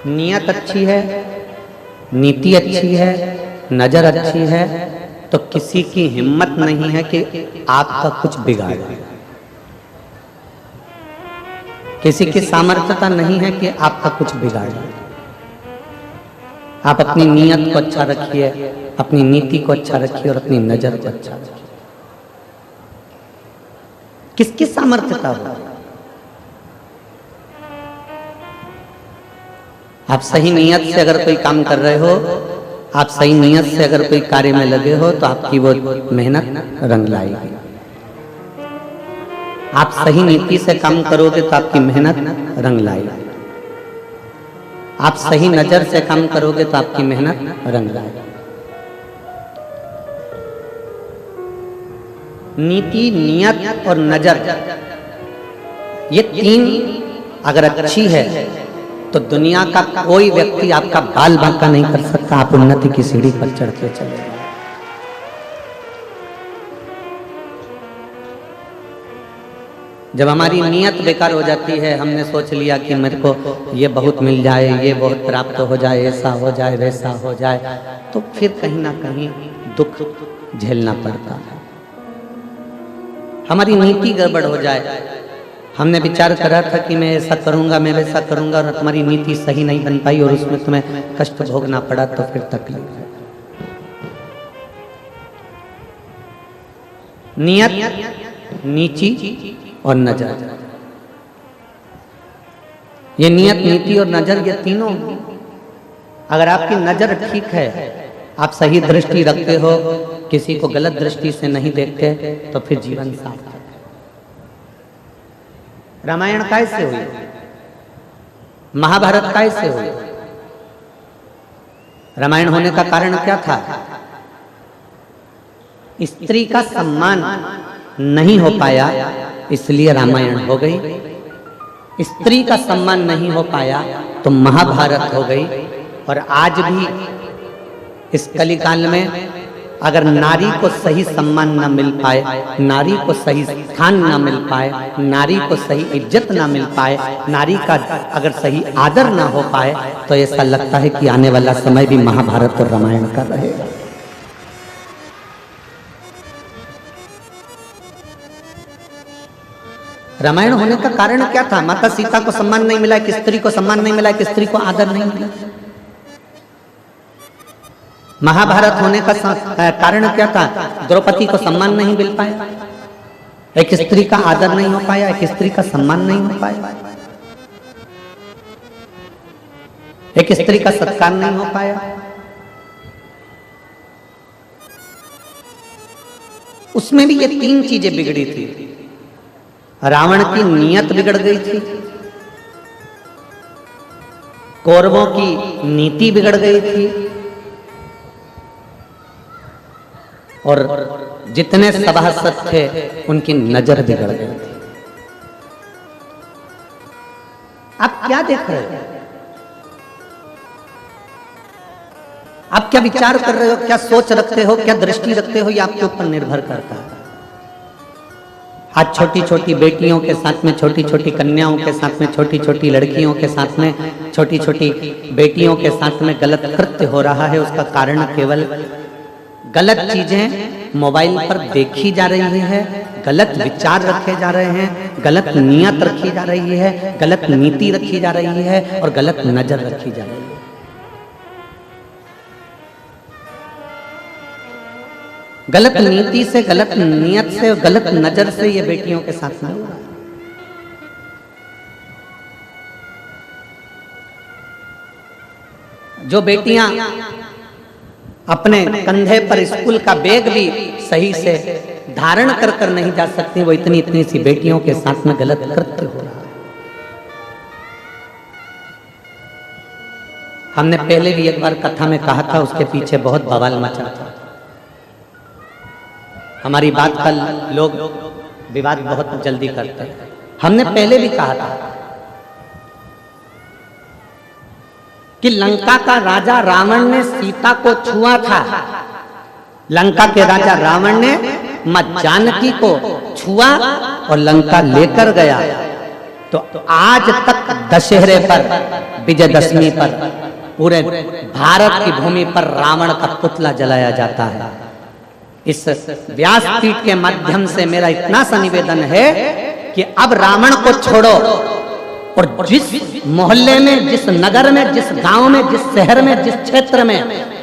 नियत अच्छी है, नीति अच्छी है, नजर अच्छी है, तो किसी की हिम्मत नहीं है कि आपका कुछ बिगाड़े। किसी की सामर्थ्यता नहीं है कि आपका कुछ बिगाड़े। आप अपनी नियत को अच्छा रखिए, अपनी नीति को अच्छा रखिए और अपनी नजर को अच्छा रखिए। किसकी सामर्थ्यता हो? आप सही नियत से अगर कोई काम कर रहे हो, आप सही नियत से अगर कोई कार्य में लगे हो, तो आपकी वो मेहनत रंग लाएगी। आप सही नीति से काम करोगे तो आपकी मेहनत रंग लाएगी। आप सही नजर से काम करोगे तो आपकी मेहनत रंग लाएगी। नीति, नियत और नजर, ये तीन अगर अच्छी है तो दुनिया का कोई व्यक्ति आपका बाल बांका नहीं कर सकता। आप उन्नति की सीढ़ी पर चढ़ते चले जाए। जब हमारी नियत बेकार हो जाती है, हमने सोच लिया कि मेरे को ये बहुत मिल जाए, ये बहुत प्राप्त हो जाए, ऐसा हो जाए, वैसा हो जाए, तो फिर कहीं ना कहीं दुख झेलना पड़ता है। हमारी नीति गड़बड़ हो जाए, हमने विचार करा था कि मैं ऐसा करूंगा, मैं वैसा करूंगा, और तुम्हारी नीति सही नहीं बन पाई और उसमें तुम्हें कष्ट भोगना पड़ा, तो फिर तकलीफ है। नियत, नीति और नजर, ये नियत, नीति और नजर, ये तीनों, अगर आपकी नजर ठीक है, आप सही दृष्टि रखते हो, किसी को गलत दृष्टि से नहीं देखते, तो फिर जीवन सार्थक है। रामायण कैसे हुई? महाभारत कैसे हुई? रामायण होने का कारण क्या था? स्त्री का सम्मान नहीं हो पाया, इसलिए रामायण हो गई। स्त्री का सम्मान नहीं हो पाया तो महाभारत हो गई। और आज भी इस कलिकाल में अगर नारी को सही सम्मान न मिल पाए, नारी को सही स्थान न मिल पाए, नारी को सही इज्जत न मिल पाए, नारी का अगर सही आदर न हो पाए, तो ऐसा लगता है कि आने वाला समय भी महाभारत और रामायण का रहेगा। रामायण होने का कारण क्या था? माता सीता को सम्मान नहीं मिला, एक स्त्री को सम्मान नहीं मिला, एक स्त्री को आदर नहीं मिला। महाभारत होने का कारण क्या था? द्रौपदी को सम्मान नहीं मिल पाया, एक स्त्री का आदर नहीं हो पाया, एक स्त्री का सम्मान नहीं हो पाया, एक स्त्री का सत्कार नहीं हो पाया। उसमें भी ये तीन चीजें बिगड़ी थी। रावण की नियत बिगड़ गई थी, कौरवों की नीति बिगड़ गई थी, और जितने सभासद थे उनकी नजर बिगड़ गई थी। आप क्या देख रहे हो? आप क्या विचार कर रहे हो, क्या सोच रखते हो, क्या दृष्टि रखते हो, ये आपके ऊपर निर्भर करता है। आज छोटी छोटी बेटियों के साथ में, छोटी छोटी कन्याओं के साथ में, छोटी छोटी लड़कियों के साथ में, छोटी छोटी बेटियों के साथ में गलत कृत्य हो रहा है। उसका कारण केवल गलत चीजें मोबाइल पर देखी जा रही है, गलत विचार रखे जा रहे हैं, गलत नियत रखी जा रही है, गलत नीति रखी जा रही है और गलत नजर रखी जा रही है। गलत नीति से, गलत नियत से, गलत नजर से ये बेटियों के साथ में हुआ। जो बेटियां अपने कंधे पर स्कूल का बैग भी सही से धारण कर कर नहीं जा सकती, वो इतनी इतनी सी बेटियों के साथ में गलत कृत्य हो रहा है। हमने पहले भी एक बार कथा में कहा था, उसके पीछे बहुत बवाल मचा था। हमारी बात का लोग विवाद बहुत जल्दी करते हैं। हमने पहले भी कहा था कि लंका का राजा रावण ने सीता को छुआ था। लंका के राजा रावण ने मां जानकी को छुआ और लंका लेकर गया। तो आज तक दशहरे पर, विजयदशमी पर पूरे भारत की भूमि पर रावण का पुतला जलाया जाता है। इस व्यासपीठ के माध्यम से मेरा इतना सा निवेदन है कि अब रावण को छोड़ो और जिस मोहल्ले में, जिस नगर में, जिस गांव में, जिस शहर में, जिस क्षेत्र में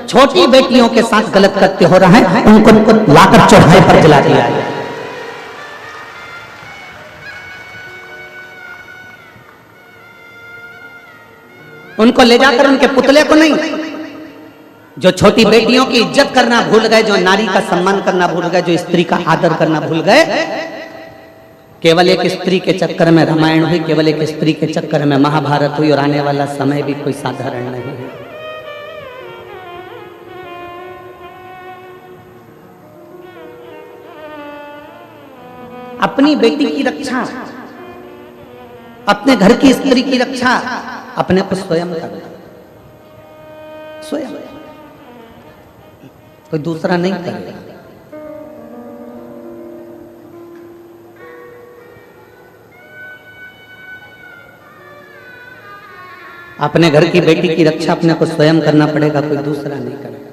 छोटी बेटियों के साथ गलत कृत्य हो रहा है, उनको लाकर चौराहे पर जला दिया है। उनको ले जाकर उनके पुतले को नहीं, जो छोटी बेटियों की इज्जत करना भूल गए, जो नारी का सम्मान करना भूल गए, जो स्त्री का आदर करना भूल गए, केवल एक स्त्री के चक्कर में रामायण हुई, केवल एक स्त्री के चक्कर में महाभारत हुई, और आने वाला समय भी कोई साधारण नहीं है। अपनी बेटी की रक्षा, अपने घर की स्त्री की रक्षा अपने को स्वयं करना, स्वयं, कोई दूसरा नहीं करेगा। अपने घर की बेटी की रक्षा अपने को स्वयं करना पड़ेगा, कोई दूसरा नहीं करेगा।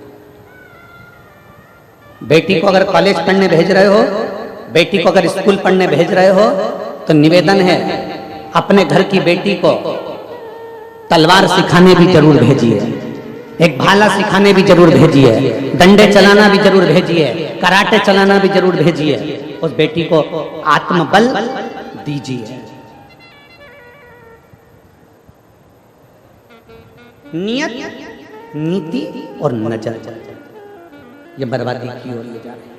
बेटी को अगर कॉलेज पढ़ने भेज रहे हो, बेटी को अगर स्कूल पढ़ने भेज रहे हो, तो निवेदन है अपने घर की बेटी को तलवार सिखाने भी जरूर भेजिए, एक भाला सिखाने भी जरूर भेजिए, डंडे चलाना भी जरूर भेजिए, कराटे चलाना भी जरूर भेजिए। उस बेटी को आत्मबल दीजिए। नियत, नीति और नजर, ये बर्बादी की ओर ले जा रहे हैं।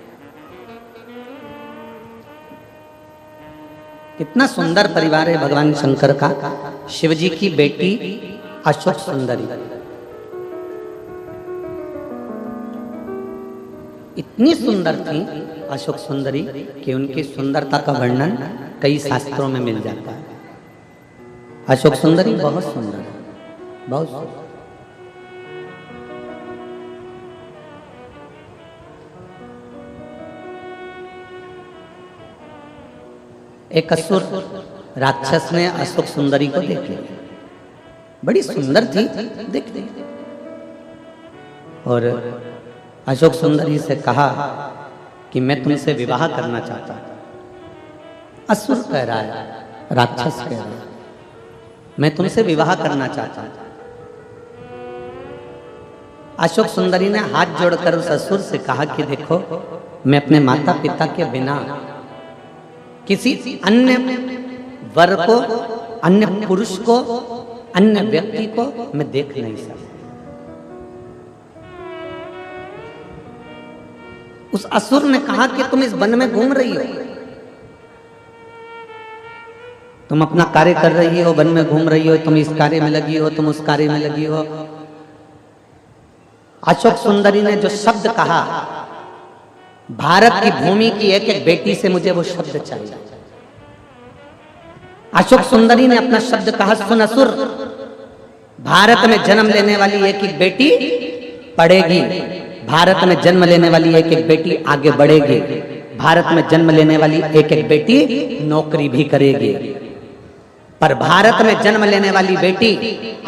कितना सुंदर परिवार है भगवान शंकर का। शिव जी की बेटी अशोक सुंदरी इतनी सुंदर थी अशोक सुंदरी कि उनकी सुंदरता का वर्णन कई शास्त्रों में मिल जाता है। अशोक सुंदरी बहुत सुंदर है, बहुत सुंदर। एक असुर राक्षस ने अशोक सुंदरी को देख लिया, बड़ी सुंदर थी देखते, और अशोक सुंदरी से कहा कि मैं तुमसे विवाह करना चाहता हूं। असुर कह रहा है, राक्षस कह रहा है, मैं तुमसे विवाह करना चाहता हूं। अशोक सुंदरी ने हाथ जोड़कर उस असुर से कहा कि देखो, मैं अपने माता पिता के बिना किसी अन्य वर को, अन्य पुरुष को, अन्य व्यक्ति को मैं देख नहीं सकता। उस असुर ने कहा कि तुम इस वन में घूम रही हो, तुम अपना कार्य कर रही हो, वन में घूम रही हो, तुम इस कार्य में लगी हो, तुम उस कार्य में लगी हो। अशोक सुंदरी ने जो शब्द कहा, भारत की भूमि की एक एक बेटी से मुझे वो शब्द चाहिए। अशोक सुंदरी ने अपना शब्द कहा, सुन असुर, भारत में जन्म लेने वाली एक एक बेटी पढ़ेगी, भारत में जन्म लेने वाली एक एक बेटी आगे बढ़ेगी, भारत में जन्म लेने वाली एक एक बेटी नौकरी भी करेगी, पर भारत में जन्म लेने वाली बेटी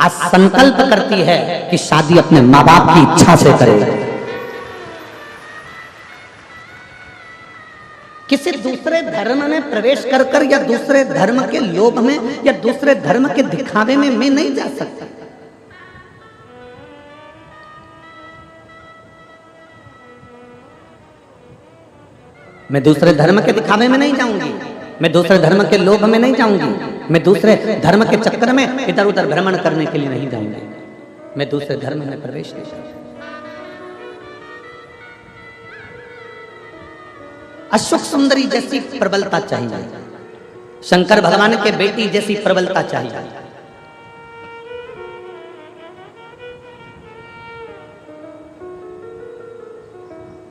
आज संकल्प करती है कि शादी अपने माँ बाप की इच्छा से करेगी। किसी दूसरे धर्म में प्रवेश कर कर या दूसरे धर्म के लोभ में या दूसरे धर्म के दिखावे में मैं नहीं जा सकता। मैं दूसरे धर्म के दिखावे में नहीं जाऊंगी, मैं दूसरे धर्म के लोभ में नहीं जाऊंगी, मैं दूसरे धर्म के चक्कर में इधर उधर भ्रमण करने के लिए नहीं जाऊंगी, मैं दूसरे धर्म में प्रवेश नहीं करूंगी। अशोक सुंदरी जैसी प्रबलता चाहिए, शंकर भगवान के बेटी जैसी प्रबलता चाहिए।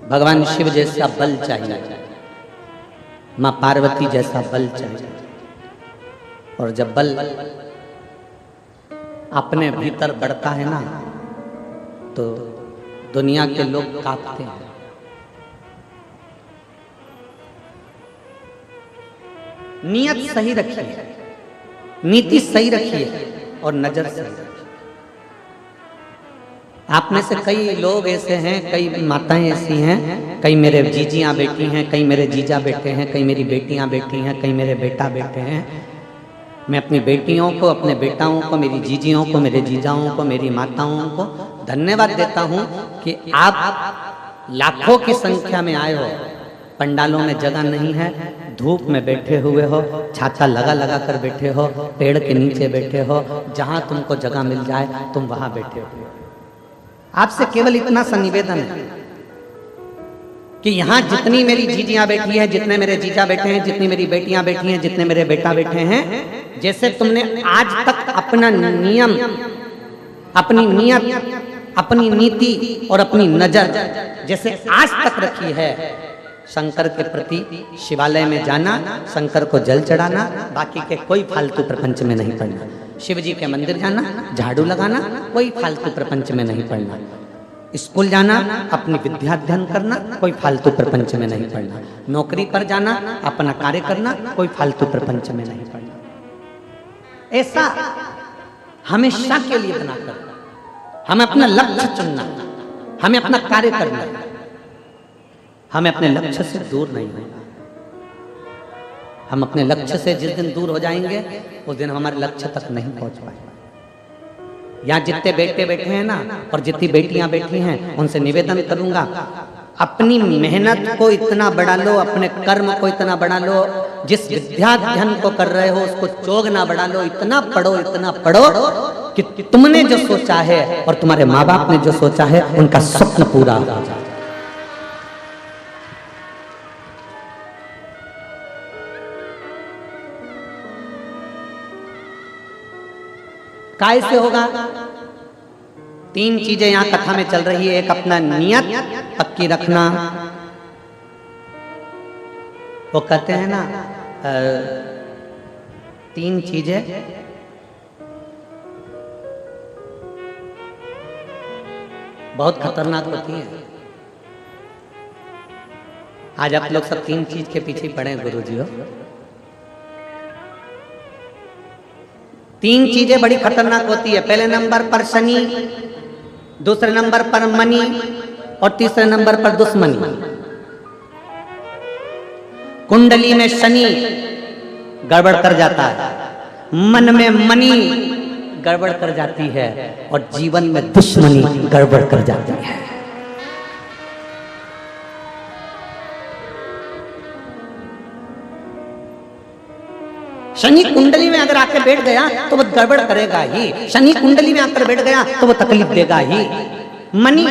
भगवान शिव जैसा बल चाहिए, मां पार्वती जैसा बल चाहिए। और जब बल अपने भीतर बढ़ता है ना, तो दुनिया के लोग कांपते हैं। नियत सही रखिए, नीति सही रखिए और नजर सही रखिए। आप में से कई लोग ऐसे हैं, कई माताएं ऐसी हैं, कई मेरे जीजियां बेटी हैं, कई मेरे जीजा बेटे हैं, कई मेरी बेटियां बेटी हैं, कई मेरे बेटा बेटे हैं। मैं अपनी बेटियों को, अपने बेटाओं को, मेरी जीजियों को, मेरे जीजाओं को, मेरी माताओं को धन्यवाद देता हूं कि आप लाखों की संख्या में आए हो। पंडालों में जगह नहीं है, धूप में बैठे हुए हो, छाता लगा लगा कर बैठे हो, पेड़ के नीचे बैठे हो, जहां तुमको जगह मिल जाए तुम वहां बैठे हो। आपसे केवल इतना सा निवेदन है कि यहाँ जितनी मेरी जीजियां बैठी हैं, जितने मेरे जीजा बैठे हैं, जितनी मेरी बेटियां बैठी हैं, जितने मेरे बेटा बैठे हैं, जैसे तुमने आज तक अपना नियम, अपनी नियत, अपनी नीति और अपनी नजर जैसे आज तक रखी है, शंकर के प्रति शिवालय में जाना, शंकर को जल चढ़ाना, बाकी के कोई फालतू प्रपंच में नहीं पड़ना। शिव जी के मंदिर जाना, झाड़ू लगाना, कोई फालतू प्रपंच में नहीं पड़ना। स्कूल जाना, अपनी विद्या अध्ययन करना, कोई फालतू प्रपंच में नहीं पड़ना। नौकरी पर जाना, अपना कार्य करना, कोई फालतू प्रपंच में नहीं पड़ना। ऐसा हमेशा के लिए बनाकर हमें अपना लक्ष्य चुनना, हमें अपना कार्य करना, हमें अपने लक्ष्य से दूर नहीं होना। हम अपने लक्ष्य से जिस दिन दूर हो जाएंगे उस दिन हमारे लक्ष्य तक नहीं पहुंच पाएंगे। यहाँ जितने बेटे बैठे हैं ना, और जितनी बेटियां बैठी हैं, उनसे निवेदन करूंगा, अपनी मेहनत को इतना बढ़ा लो, अपने कर्म को इतना बढ़ा लो, जिस विद्याध्ययन को कर रहे हो उसको चोग ना बढ़ा लो, इतना पढ़ो कि तुमने जो सोचा है और तुम्हारे माँ बाप ने जो सोचा है उनका स्वप्न पूरा हो जाए। कैसे होगा? 3 चीजें यहां कथा में चल रही है। एक, अपना नियत पक्की रखना। वो कहते हैं ना 3 चीजें बहुत खतरनाक होती हैं। आज आप लोग सब 3 चीज के पीछे पड़े गुरुजी हो। 3 चीजें बड़ी खतरनाक होती है। पहले नंबर पर शनि, दूसरे नंबर पर मनी और तीसरे नंबर पर दुश्मनी। कुंडली में शनि गड़बड़ कर जाता है, मन में मनी गड़बड़ कर जाती है और जीवन में दुश्मनी गड़बड़ कर जाती है। शनि कुंडली में अगर आकर बैठ गया तो वो गड़बड़ करेगा ही। शनि कुंडली में आकर बैठ गया तो वो तकलीफ देगा ही। मनी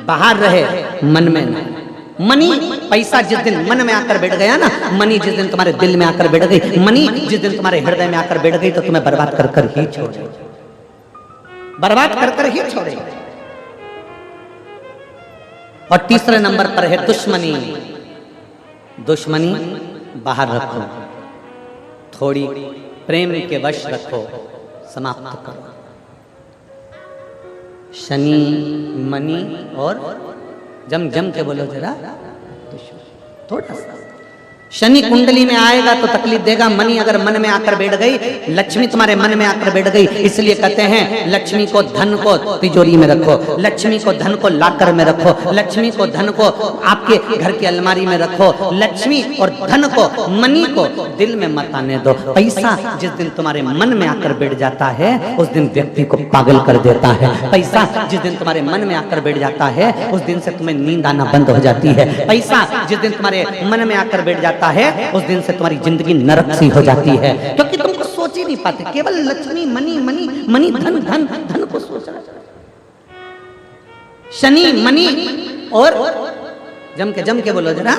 बाहर रहे, मन में नहीं। मनी पैसा जिस दिन मन में आकर बैठ गया ना, मनी जिस दिन तुम्हारे दिल में आकर बैठ गई, मनी जिस दिन तुम्हारे हृदय में आकर बैठ गई तो तुम्हें बर्बाद कर कर ही छोड़े, बर्बाद कर कर ही छोड़े। और तीसरे नंबर पर है दुश्मनी। दुश्मनी बाहर रखो, थोड़ी प्रेम के वश रखो, समाप्त करो। शनि, मनी और जम के बोलो जरा, थोड़ा सा। शनि कुंडली में आएगा तो तकलीफ देगा। मनी अगर मन में आकर बैठ गई, लक्ष्मी तुम्हारे मन में आकर बैठ गई, इसलिए कहते हैं लक्ष्मी को, धन को तिजोरी में रखो, लक्ष्मी को धन को लाकर में रखो, लक्ष्मी को धन को आपके घर की अलमारी में रखो, लक्ष्मी और धन को, मनी को दिल में मत आने दो। पैसा जिस दिन तुम्हारे मन में आकर बैठ जाता है उस दिन व्यक्ति को पागल कर देता है। पैसा जिस दिन तुम्हारे मन में आकर बैठ जाता है उस दिन से तुम्हें नींद आना बंद हो जाती है। पैसा जिस दिन तुम्हारे मन में आकर बैठ जाता है उस दिन से तुम्हारी जिंदगी नरक सी हो जाती है, क्योंकि तुमको सोच ही नहीं पाते, केवल लक्ष्मी, मनी मनी मनी, धन धन धन को सोच रहा। शनि, मनी और जम के बोलो जरा,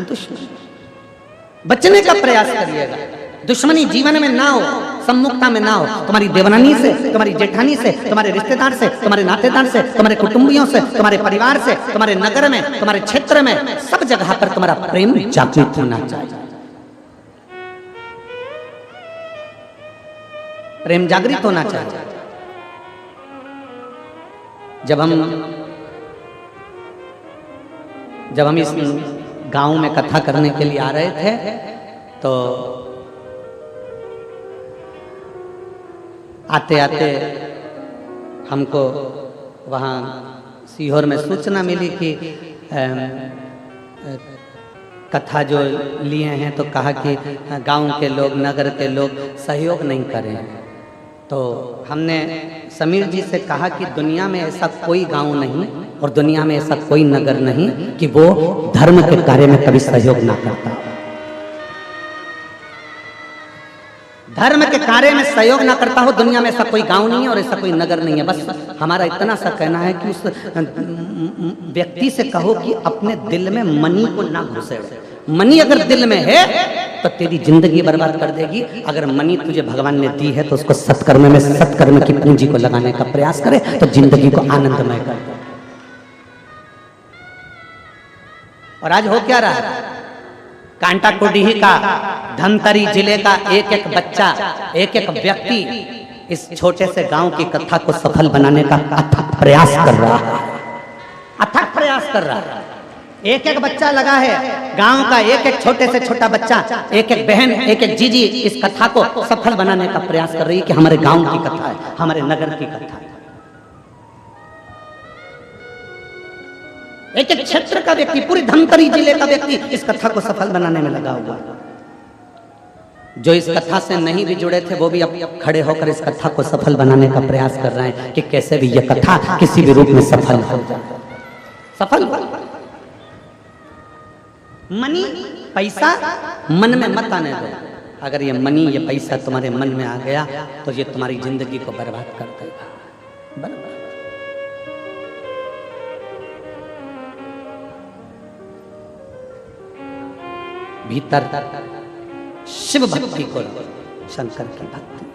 दुश्मनी। बचने का प्रयास करिएगा। दुश्मनी जीवन में ना हो, सम्मुखता में ना हो। तुम्हारी देवरानी से, तुम्हारी जेठानी से, तुम्हारे रिश्तेदार से, तुम्हारे नातेदार से, तुम्हारे कुटुंबियों से, तुम्हारे परिवार से, तुम्हारे नगर में, तुम्हारे क्षेत्र में, सब जगह पर तुम्हारा प्रेम जागृत होना चाहिए। प्रेम जागृत होना चाहिए। जब हम इस गांव में कथा करने के लिए आ रहे थे तो आते आते हमको वहाँ सीहोर में सूचना मिली कि कथा जो लिए हैं तो कहा कि गांव के लोग, नगर के लोग सहयोग नहीं करें। तो हमने समीर जी से कहा कि दुनिया में ऐसा कोई गांव नहीं और दुनिया में ऐसा कोई नगर नहीं कि वो धर्म के कार्य में कभी सहयोग ना करता। धर्म के कार्य में सहयोग ना करता हो, दुनिया में ऐसा कोई गांव नहीं है और ऐसा कोई नगर नहीं है। बस हमारा इतना सा कहना है कि उस व्यक्ति से कहो कि अपने दिल में मनी को ना घुसे। मनी अगर दिल में है तो तेरी जिंदगी बर्बाद कर देगी। अगर मनी तुझे भगवान ने दी है तो उसको सत्कर्म में, सत्कर्म की पूंजी को लगाने का प्रयास करे तो जिंदगी को आनंदमय कर दे। और आज हो क्या रहा है? कांटा कुडीही का, धमतरी जिले का एक एक बच्चा, एक एक व्यक्ति इस छोटे से गांव की कथा को सफल बनाने का अथक प्रयास कर रहा है, अथक प्रयास कर रहा है। एक एक बच्चा लगा है, गांव का एक एक छोटे से छोटा बच्चा, एक एक बहन, एक एक जीजी इस कथा को सफल बनाने का प्रयास कर रही है कि हमारे गांव की कथा है, हमारे नगर की कथा है। एक एक क्षेत्र का व्यक्ति, पूरी धमतरी जिले का व्यक्ति इस कथा को सफल बनाने में लगा हुआ। जो इस कथा से नहीं भी जुड़े थे वो भी अब खड़े होकर इस कथा को सफल बनाने का प्रयास कर रहे हैं कि कैसे भी यह कथा किसी भी रूप में सफल हो जाए। सफल मनी, पैसा मन में मत आने दो। अगर ये मनी, ये पैसा तुम्हारे मन में आ गया तो ये तुम्हारी जिंदगी को बर्बाद कर देगा। बर्बाद। भीतर शिव भक्ति को, शंकर की भक्ति,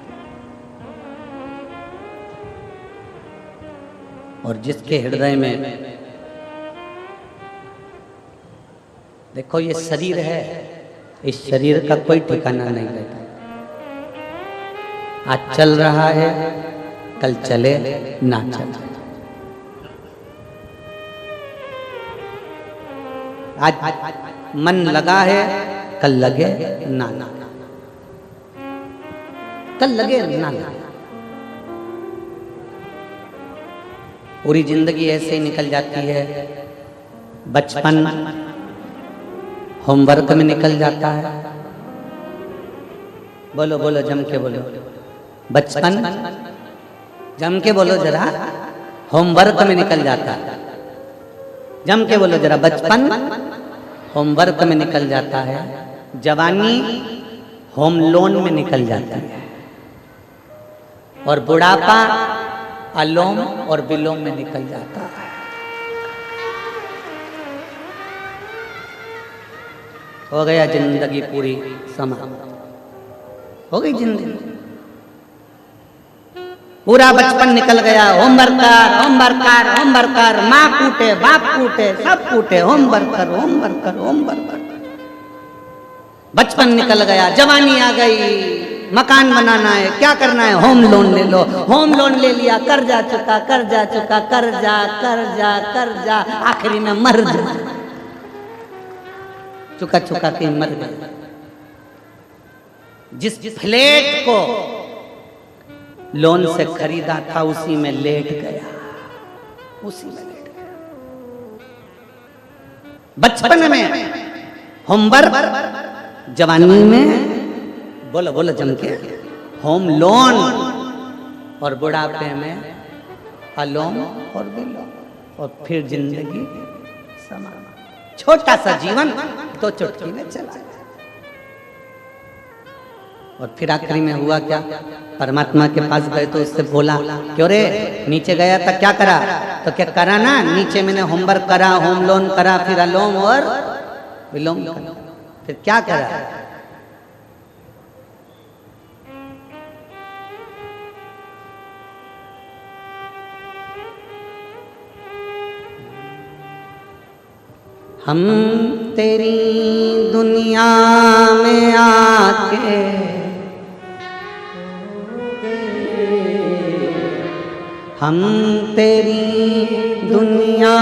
और जिसके हृदय में, देखो ये शरीर है, इस शरीर का कोई ठिकाना नहीं रहता। आज चल रहा है, कल चले ना चले। आज मन लगा है, कल लगे ना ना, कल लगे ना ना। पूरी जिंदगी ऐसे ही निकल जाती है। बचपन होमवर्क में निकल जाता है। बोलो बोलो, जम के बोलो। बचपन जम के बोलो जरा, होमवर्क में निकल जाता है। जम के बोलो जरा, बचपन होमवर्क में निकल जाता है। जवानी होम लोन में निकल जाती है और बुढ़ापा अलोम और विलोम में निकल जाता है। हो गया जिंदगी पूरी समाप्त, हो गई जिंदगी, पूरा बचपन निकल गया। होमवर्क कर, होमवर्क कर, होमवर्क कर, माँ कूटे, बाप कूटे, सब कूटे, होमवर्क कर, होमवर्क कर, होमवर्क कर। बचपन निकल गया, जवानी आ गई, मकान बनाना है, क्या करना है, होम लोन ले लो। होम लोन ले लिया, कर्जा चुका, कर्जा चुका, कर्जा कर्जा कर्जा, आखिरी में मर जा, चुका चुका के मर गए। जिस फ्लैट को लोन से खरीदा था उसी में लेट गया, उसी में लेट गया। बचपन में होमवर्क, जवानी में बोलो बोलो जम के होम लोन, और बुढ़ापे में अलोम और विलोम, और फिर जिंदगी समाप्त। छोटा सा जीवन दो चुटकी में चला। और फिर आखिरी में हुआ क्या? परमात्मा के पास गए तो उससे बोला, क्यों रे नीचे गया था, क्या करा? तो क्या करा ना, नीचे मैंने होमवर्क करा, होम लोन करा, फिर अलोम और विलोम करा, फिर क्या करा? हम तेरी दुनिया में आके हम तेरी दुनिया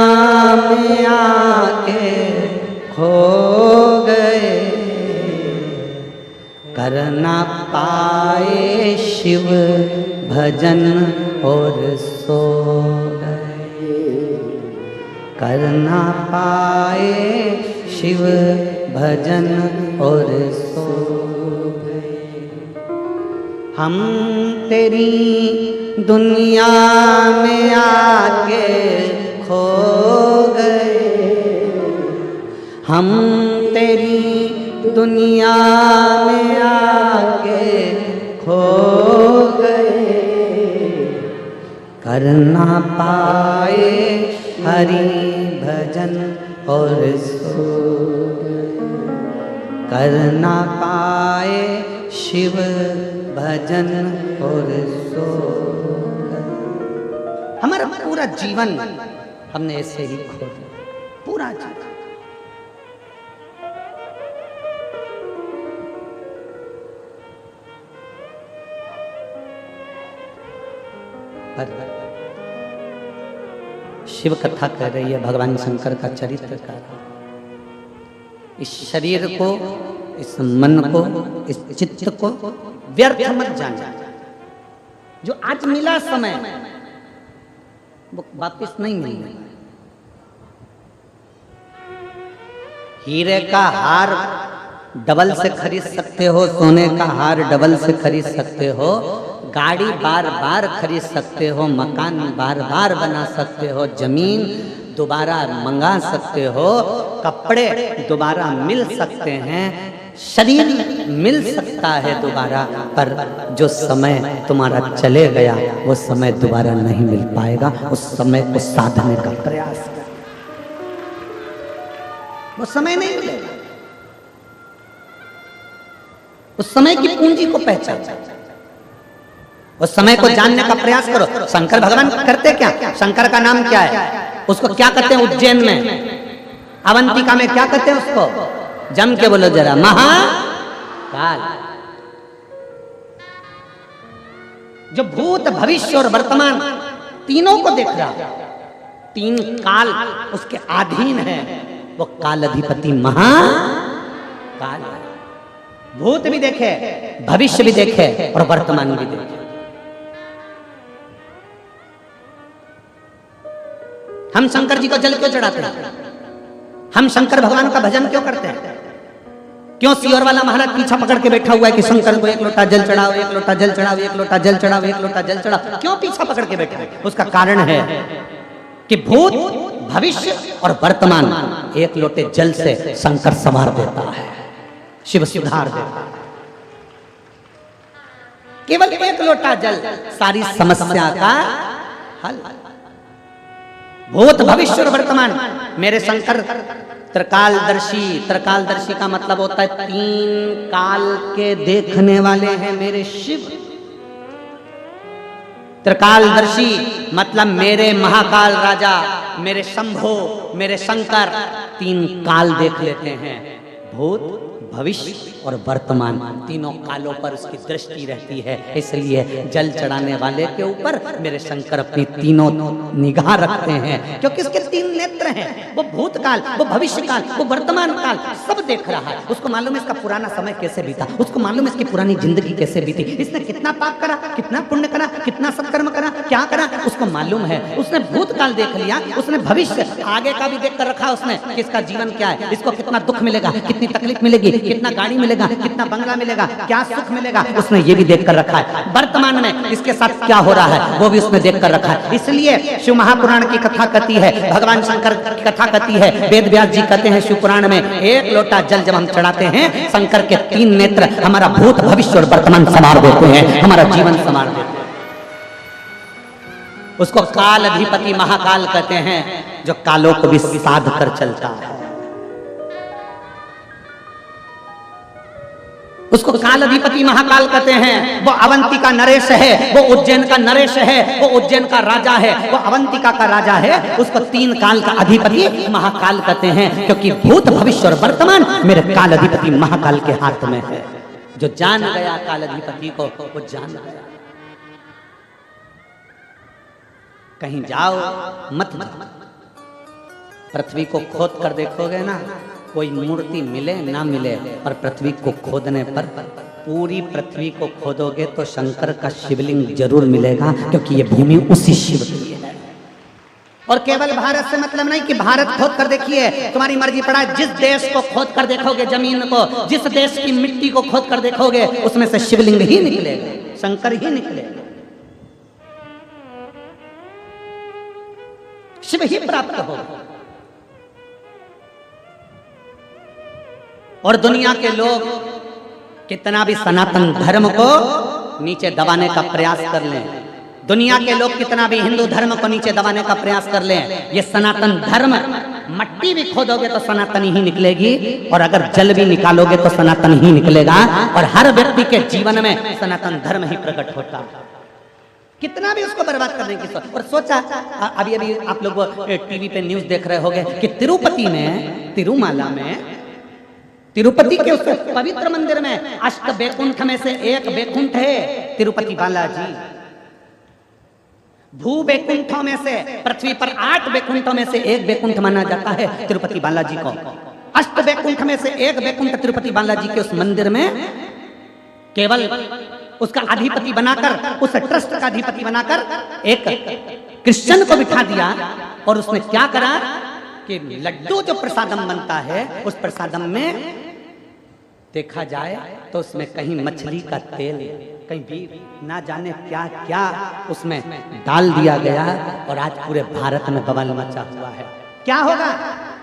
में आके खो गए, कर ना पाए शिव भजन और सो गए, कर ना पाए शिव भजन और सो गए। हम तेरी दुनिया में आके खो गए, हम तेरी दुनिया में आके खो गए, कर ना पाए हरि भजन और सो गए, कर ना पाए शिव भजन और सो गए। हमारा पूरा जीवन हमने ऐसे ही खो दिया, पूरा जीवन। पर शिव कथा कह रही है भगवान शंकर का चरित्र का, इस शरीर को, इस मन को, इस चित्त को व्यर्थ मत जाना। जो आज मिला समय वो वापस नहीं मिलना। हीरे का हार डबल से खरीद सकते हो, सोने का हार डबल से खरीद सकते हो, गाड़ी बार बार खरीद सकते हो, मकान बार बार बना सकते हो, जमीन दोबारा मंगा सकते हो, कपड़े दोबारा मिल सकते हैं, शरीर मिल सकता है दोबारा, पर जो समय तुम्हारा चले गया वो समय दोबारा नहीं मिल पाएगा। उस समय को साधने का प्रयास कर, वो समय नहीं मिलेगा। उस समय की पूंजी को पहचान, उस समय को जानने का प्रयास करो। शंकर भगवान करते क्या? शंकर का नाम क्या है? उसको क्या कहते हैं? उज्जैन में, अवंतिका में क्या कहते हैं उसको? जम के बोलो जरा, महाकाल। जो भूत भविष्य और वर्तमान तीनों को देख रहा, तीन काल उसके अधीन है, वो काल अधिपति महाकाल। भूत भी देखे, भविष्य भी देखे और वर्तमान भी देखे। हम शंकर जी को जल क्यों चढ़ाते हैं? हम शंकर भगवान का भजन क्यों करते हैं? क्यों सियोर वाला महाराज पीछा पकड़ के बैठा हुआ है कि शंकर को 1 लोटा जल चढ़ाओ, 1 लोटा जल चढ़ाओ, 1 लोटा जल चढ़ाओ, 1 लोटा जल चढ़ाओ? क्यों पीछा पकड़ के बैठा है? उसका कारण है कि भूत भविष्य और वर्तमान 1 लोटे जल से शंकर संवार देता है, शिव सुधार देता है। केवल 1 लोटा जल सारी समस्या का हल। भूत भविष्य और वर्तमान मेरे शंकर त्रिकालदर्शी। त्रिकालदर्शी का मतलब होता है 3 काल के देखने वाले हैं मेरे शिव। त्रिकालदर्शी मतलब मेरे महाकाल राजा, मेरे शंभो, मेरे शंकर 3 काल देख लेते हैं। भूत भविष्य और वर्तमान तीनों कालों पर उसकी दृष्टि रहती है। इसलिए जल चढ़ाने वाले के ऊपर मेरे शंकर अपनी तीनों निगाह रखते हैं, क्योंकि उसके 3 नेत्र हैं। वो भूतकाल, वो भविष्य काल, वो वर्तमान काल सब देख रहा है। उसको मालूम है इसका पुराना समय कैसे बीता, उसको मालूम है इसकी पुरानी जिंदगी कैसे बीती, इसने कितना पाप करा, कितना पुण्य करा, कितना सत्कर्म करा, क्या करा, उसको मालूम है। उसने भूतकाल देख लिया, उसने भविष्य आगे का भी देख कर रखा उसने कि इसका जीवन क्या है, इसको कितना दुख मिलेगा, कितनी तकलीफ मिलेगी, कितना गाड़ी मिलेगा, कितना बंगला मिलेगा, क्या सुख मिलेगा, उसने ये भी देख कर रखा है। वर्तमान में इसके साथ क्या हो रहा है वो भी उसने देख कर रखा है। इसलिए शिव महापुराण की कथा कहती है, भगवान शंकर की कथा कहती है, वेद व्यास जी कहते हैं शिव पुराण में 1 लोटा जल जब हम चढ़ाते हैं, शंकर के 3 नेत्र हमारा भूत भविष्य और वर्तमान संवार देते हैं, हमारा जीवन संवार देते हैं। उसको काल अधिपति महाकाल कहते हैं, जो कालों को भी साध कर चलता है। उसको काल अधिपति महाकाल कहते हैं। वो अवंतिका नरेश है, वो उज्जैन का नरेश है, वो उज्जैन का राजा है, वो अवंतिका का राजा है। उसको 3 काल का अधिपति महाकाल कहते हैं, क्योंकि भूत भविष्य और वर्तमान मेरे काल अधिपति महाकाल के हाथ में है। जो जान गया काल अधिपति को, वो जान गया। कहीं जाओ मत, पृथ्वी को खोद कर देखोगे ना, कोई मूर्ति मिले ना मिले, पर पृथ्वी को खोदने पर पूरी पृथ्वी को खोदोगे तो शंकर का शिवलिंग जरूर मिलेगा, क्योंकि ये भूमि उसी शिव की है। और केवल भारत से मतलब नहीं कि भारत खोद कर देखिए, तुम्हारी मर्जी पड़ा है। जिस देश को खोद कर देखोगे, जमीन को, जिस देश की मिट्टी को खोद कर देखोगे, उसमें से शिवलिंग ही निकलेगा, शंकर ही निकलेगा, शिव ही प्राप्त होगा। और दुनिया के लोग कितना भी सनातन धर्म को नीचे दबाने का प्रयास कर लें, दुनिया के लोग कितना भी हिंदू धर्म को नीचे दबाने का प्रयास कर लें, ये सनातन धर्म, मट्टी भी खोदोगे तो सनातन ही निकलेगी, और अगर जल भी निकालोगे तो सनातन ही निकलेगा। और हर व्यक्ति के जीवन में सनातन धर्म ही प्रकट होता है, कितना भी उसको बर्बाद करने की सोच। और सोचा, अभी अभी आप लोग टीवी पे न्यूज देख रहे होंगे कि तिरुपति में, तिरुमाला में, तिरुपति के उस पवित्र मंदिर में अष्ट बैकुंठ में से एक बैकुंठ है तिरुपति बालाजी। भू बैकुंठों में से, पृथ्वी पर 8 बैकुंठों में से एक बैकुंठ माना जाता है तिरुपति बालाजी को। अष्ट बैकुंठ में से एक बैकुंठ तिरुपति बालाजी के उस मंदिर में केवल उसका अधिपति बनाकर, उस ट्रस्ट का अधिपति बनाकर एक क्रिश्चियन को बिठा दिया। और उसने क्या करा कि लड्डू जो प्रसादम बनता है, उस प्रसादम में देखा जाए तो उसमें कहीं मछली का तेल, कहीं भी ना जाने क्या क्या उसमें डाल दिया गया। और आज पूरे भारत में बवाल मचा हुआ है। क्या होगा?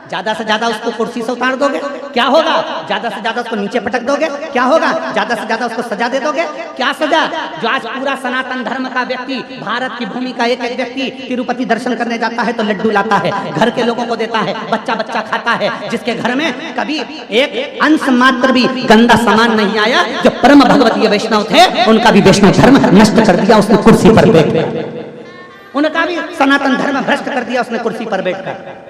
ज्यादा से ज्यादा उसको कुर्सी से उतार दोगे, क्या होगा? ज्यादा से ज्यादा उसको नीचे पटक दोगे, क्या होगा? ज्यादा से ज्यादा उसको सजा दे दोगे, क्या सजा? जो आज पूरा सनातन धर्म का व्यक्ति, भारत की भूमि का एक एक व्यक्ति तिरुपति दर्शन करने जाता है तो लड्डू लाता है, घर के लोगों को देता है, बच्चा बच्चा खाता है। जिसके घर में कभी एक अंश मात्र भी गंदा सामान नहीं आया, जो परम भगवतीय वैष्णव थे, उनका भी वैष्णव धर्म नष्ट कर दिया उसने कुर्सी पर बैठ, उनका भी सनातन धर्म भ्रष्ट कर दिया उसने कुर्सी पर बैठकर।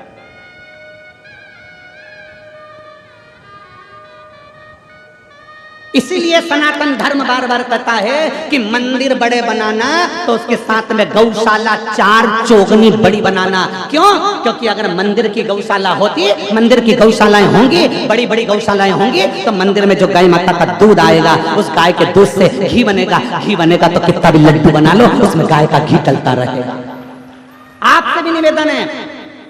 इसीलिए सनातन धर्म बार बार कहता है कि मंदिर बड़े बनाना तो उसके साथ में गौशाला 4 चौगनी बड़ी बनाना। क्यों? क्योंकि अगर मंदिर की गौशाला होती, मंदिर की गौशालाएं होंगी, बड़ी बड़ी गौशालाएं होंगी, तो मंदिर में जो गाय माता का दूध आएगा, उस गाय के दूध से घी बनेगा, घी बनेगा तो कितना भी लड्डू बना लो, उसमें गाय का घी डलता रहेगा। आपसे भी निवेदन है,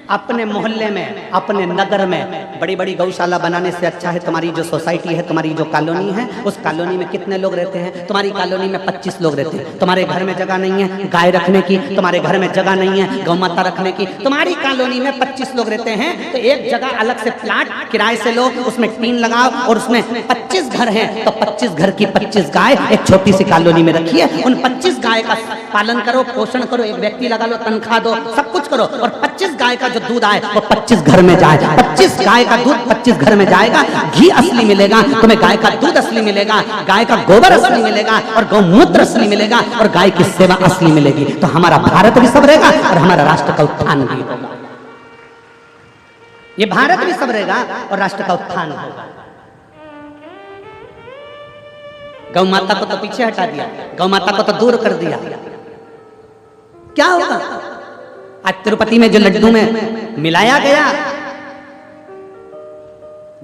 अपने मोहल्ले में, अपने नगर में बड़ी बड़ी गौशाला बनाने से अच्छा है तुम्हारी जो सोसाइटी है, तुम्हारी जो कॉलोनी है, उस कॉलोनी में कितने लोग रहते हैं? तुम्हारी कॉलोनी में 25 लोग रहते हैं। तुम्हारे घर में जगह नहीं है गाय रखने की, तुम्हारे घर में जगह नहीं है गौ माता रखने की, तुम्हारी कॉलोनी में 25 लोग रहते हैं, तो एक जगह अलग से प्लाट किराए से लो, उसमें टीन लगाओ और उसमें 25 घर हैं, तो 25 घर की 25 गाय एक छोटी सी कॉलोनी में रखिए, उन 25 गाय का पालन करो, पोषण करो, एक व्यक्ति लगा लो, तनख्वाह दो, सब कुछ करो, और 25 गाय का दूध आए वो 25 घर में जाए, 25 गाय का दूध 25 घर में जाएगा, घी असली मिलेगा तुम्हें, गाय का दूध असली मिलेगा, गाय का गोबर असली मिलेगा, और गौमूत्र असली मिलेगा, और गाय की सेवा असली मिलेगी। तो हमारा भारत भी सबरेगा और हमारा राष्ट्र का उत्थान भी होगा। ये भारत भी सबरेगा और राष्ट्र का उत्थान होगा। गौ माता को तो पीछे हटा दिया, गौ माता को तो दूर कर दिया, क्या होगा? आज तिरुपति में जो लड्डू में मिलाया गया,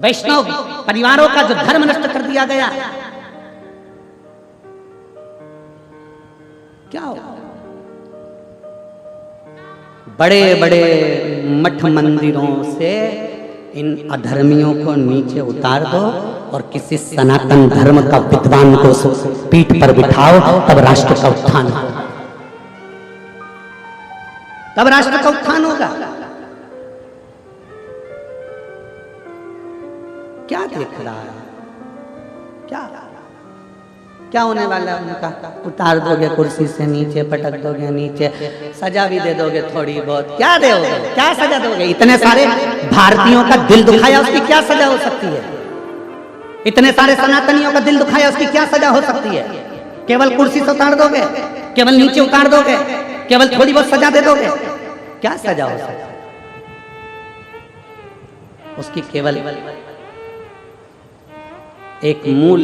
वैष्णव परिवारों का जो धर्म नष्ट कर दिया गया, क्या होगा? बड़े बड़े मठ मंदिरों से इन अधर्मियों को नीचे उतार दो और किसी सनातन धर्म का विद्वान को पीठ पर बिठाओ, तब राष्ट्र का उत्थान होगा, तब राष्ट्र का उत्थान होगा। क्या देख रहा है? क्या क्या होने वाला है उनका? उतार दोगे कुर्सी से नीचे, पटक दोगे नीचे, सजा भी दे दोगे थोड़ी बहुत, क्या दोगे? क्या सजा दोगे? इतने सारे भारतीयों का दिल दुखाया, उसकी क्या सजा हो सकती है? इतने सारे सनातनियों का दिल दुखाया, उसकी क्या सजा हो सकती है? केवल कुर्सी से उतार दोगे, केवल नीचे उतार दोगे, केवल थोड़ी बहुत सजा दे दोगे, क्या सजा हो सकती है? उसकी केवल एक मूल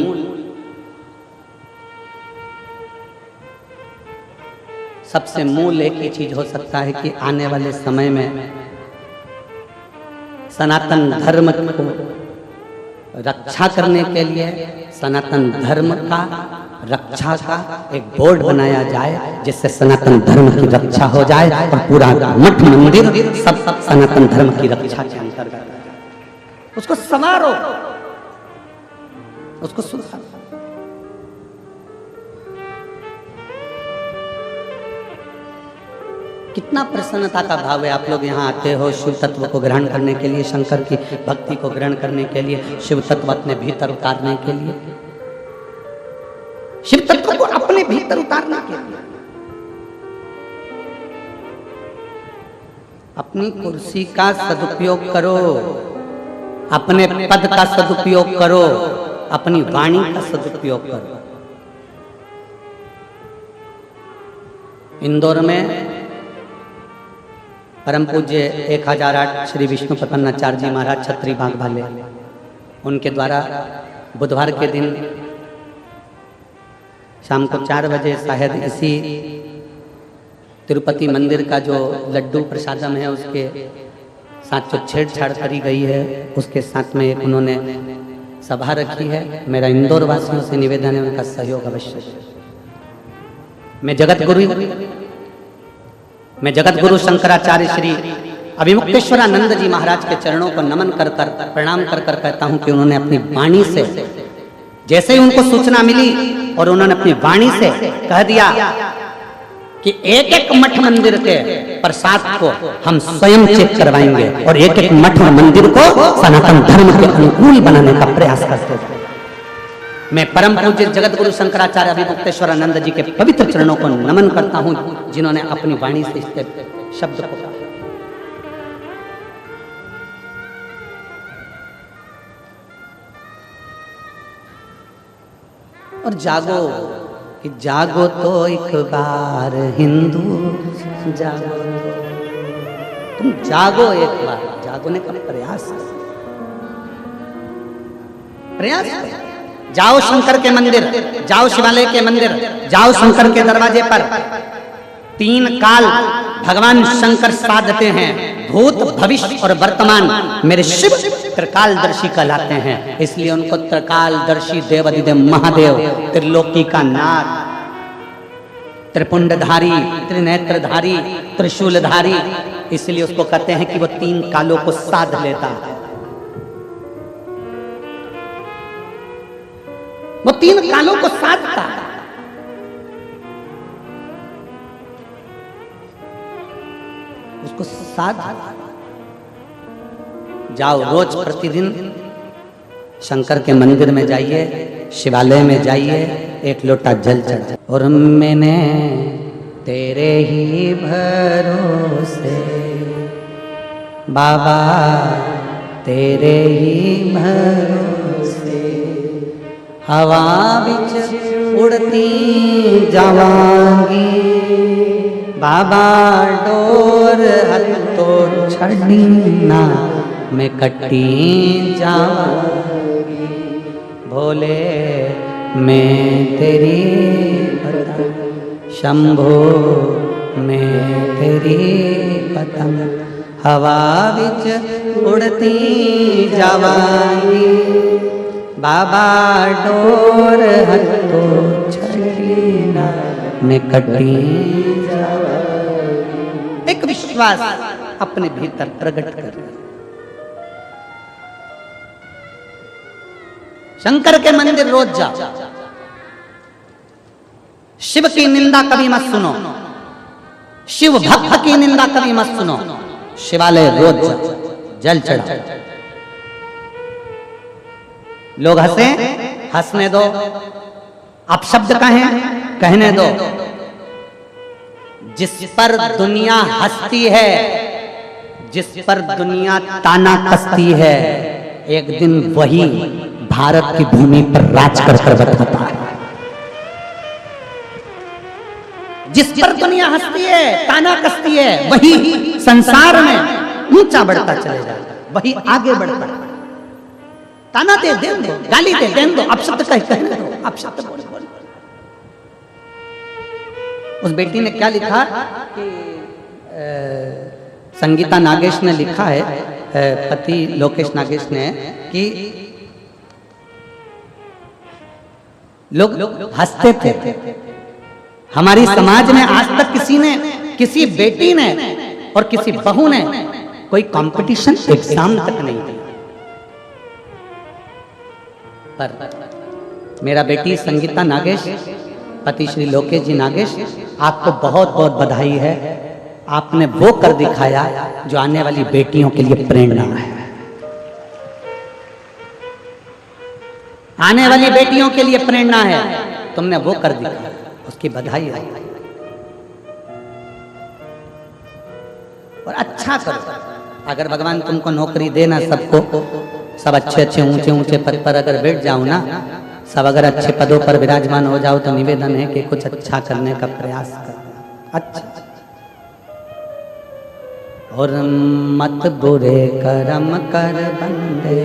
सबसे मूल एक ही चीज हो सकता है कि आने वाले समय में सनातन धर्म को रक्षा करने के लिए सनातन धर्म का रक्षा का एक बोर्ड बनाया जाए, जिससे सनातन धर्म की रक्षा हो जाए और पूरा मठ मंदिर सब सनातन धर्म की रक्षा के अंतर्गत आ जाए। उसको संवारो, उसको सुधारो। कितना प्रसन्नता का भाव है। आप लोग यहाँ आते हो शिव तत्व को ग्रहण करने के लिए, शंकर की भक्ति को ग्रहण करने के लिए, शिव तत्व अपने भीतर उतारने के लिए, शिव तत्व को अपने भीतर उतारने के लिए। अपनी कुर्सी का सदुपयोग करो, अपने पद का सदुपयोग करो, अपनी वाणी का सदुपयोग करो। इंदौर में परम पूज्य 1008 श्री विष्णु प्रपन्नाचार्य जी महाराज छत्री बाग वाले, उनके द्वारा बुधवार के दिन शाम को 4 बजे शायद इसी तिरुपति मंदिर का जो लड्डू प्रसादम है उसके साथ जो छेड़छाड़ करी गई है, उसके साथ में एक उन्होंने सभा रखी है। मेरा इंदौर वासियों से निवेदन है उनका सहयोग अवश्य। मैं जगत गुरु शंकराचार्य श्री अभिमुक्तेश्वरानंद जी महाराज के चरणों को नमन कर प्रणाम कर कहता हूं कि उन्होंने अपनी वाणी से, जैसे ही उनको सूचना मिली और उन्होंने अपनी वाणी से कह दिया कि एक एक मठ मंदिर के प्रसाद को हम स्वयं चेक करवाएंगे और एक एक मठ और मंदिर को सनातन धर्म के अनुकूल बनाने का प्रयास करते हैं। मैं परम पूज्य जगत गुरु शंकराचार्य अभिमुक्तेश्वरानंद जी के पवित्र चरणों को नमन करता हूं, जिन्होंने अपनी वाणी से इसके शब्द को कहा। और जागो कि जागो तो एक बार हिंदू जागो, तुम जागो एक बार, जागोने का प्रयास करो। जाओ शंकर के मंदिर, जाओ शिवालय के मंदिर, जाओ शंकर के दरवाजे पर। 3 काल भगवान शंकर साधते हैं, भूत भविष्य और वर्तमान। मेरे शिव त्रिकालदर्शी कहलाते हैं, इसलिए उनको त्रिकालदर्शी देवाधिदेव महादेव, त्रिलोकी का नाथ, त्रिपुंडधारी, त्रिनेत्रधारी, त्रिशूलधारी, इसलिए उसको कहते हैं कि वो 3 कालों को साध लेता है। वो 3 कालों को साधता है। उसको साध जाओ, रोज प्रतिदिन शंकर के मंदिर में जाइए, शिवालय में जाइए, एक लोटा जल चढ़ाइए। और मैंने तेरे ही भरोसे बाबा, तेरे ही भरोसे हवा बिच उड़ती जावांगी बाबा, डोर हथ तो छड़ी ना मैं कटी जावांगी। भोले मैं तेरी पतंग, शंभो मैं तेरी पतंग, हवा बिच उड़ती जावांगी बाबा, डोर हथ तो छड़ी ना मैं कटी जावांगी। एक विश्वास अपने भीतर प्रकट कर। शंकर के मंदिर रोज जाओ, शिव की निंदा कभी मत सुनो, शिव भक्त की निंदा कभी मत सुनो। शिवालय रोज जाओ, जल चढ़ाओ। लोग हंसे, हंसने दो, अपशब्द कहें, कहने दो। जिस पर दुनिया हंसती है, जिस पर दुनिया ताना कसती है, एक दिन वही भारत की भूमि पर राज कर बताता है। जिस पर दुनिया हंसती है, ताना कसती है, वही संसार में ऊंचा बढ़ता चलेगा, वही आगे बढ़ता है। ताना दे दो, गाली दे दो, अपशब्द कहने दो, अपशब्द बोल। उस बेटी ने क्या लिखा कि संगीता नागेश ने लिखा है, पति लोकेश नागेश ने, कि लोग हंसते थे। हमारी समाज में आज तक किसी ने, किसी बेटी ने और किसी बहू ने कोई कंपटीशन एग्जाम तक नहीं दिया। पर मेरा बेटी संगीता नागेश, पति श्री लोकेश जी नागेश, आपको बहुत बहुत बधाई है। आपने वो कर दिखाया जो आने वाली बेटियों के लिए प्रेरणा है। आने वाली बेटियों के लिए प्रेरणा है, तुमने वो कर दिखाया, उसकी बधाई है। और अच्छा करो। अगर भगवान तुमको नौकरी देना, सबको सब अच्छे अच्छे ऊंचे ऊंचे पद पर अगर बैठ जाओ ना, सब अगर अच्छे पदों पर विराजमान हो जाओ, तो निवेदन है कि कुछ अच्छा करने का प्रयास करना। अच्छा, और मत बुरे कर्म कर बंदे,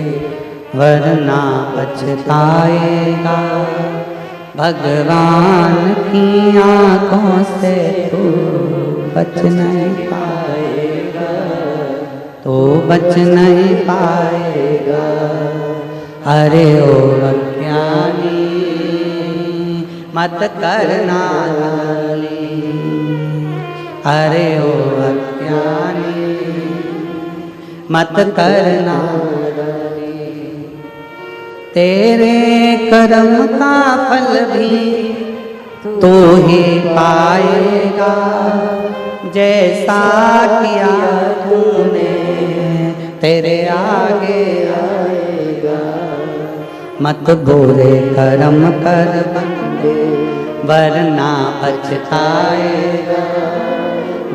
वरना पछताएगा। भगवान की आंखों से तू बच नहीं पाएगा, तो बच नहीं पाएगा। अरे ओ अज्ञानी, मत करना नाली। अरे ओ अज्ञानी, मत करना नाली। तेरे कर्म का फल भी तू ही पाएगा, जैसा किया तूने तेरे आगे आएगा। मत बुरे कर्म कर बंदे, वरना पछताएगा।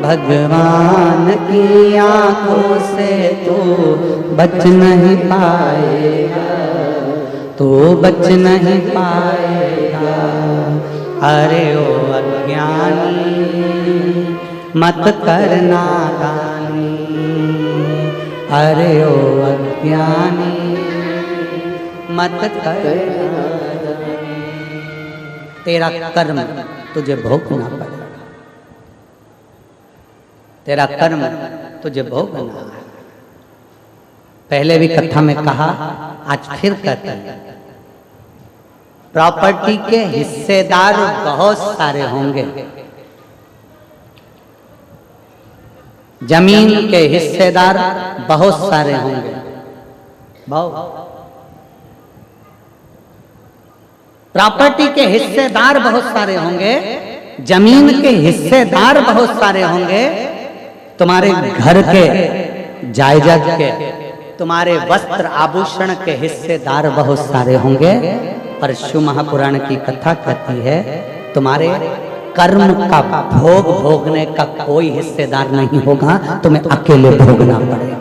भगवान की आंखों से तू बच नहीं पाएगा, तू बच नहीं पाएगा। अरे ओ अज्ञानी, मत करना दानी। अरे ओ अज्ञानी, मत करना दानी। तेरा कर्म तुझे भोगना पड़ेगा, तेरा कर्म तुझे भोगना है। पहले भी कथा में कहा, आज फिर कहते हैं, प्रॉपर्टी के हिस्सेदार बहुत सारे होंगे। जमीन के हिस्सेदार बहुत सारे होंगे। प्रॉपर्टी के हिस्सेदार बहुत सारे होंगे, जमीन के हिस्सेदार बहुत सारे होंगे, तुम्हारे घर के जायदाद के, तुम्हारे वस्त्र आभूषण के हिस्सेदार बहुत सारे होंगे। पर शिव महापुराण की कथा कहती है, तुम्हारे कर्म का भोग भोगने का कोई हिस्सेदार नहीं होगा, तुम्हें अकेले भोगना पड़ेगा,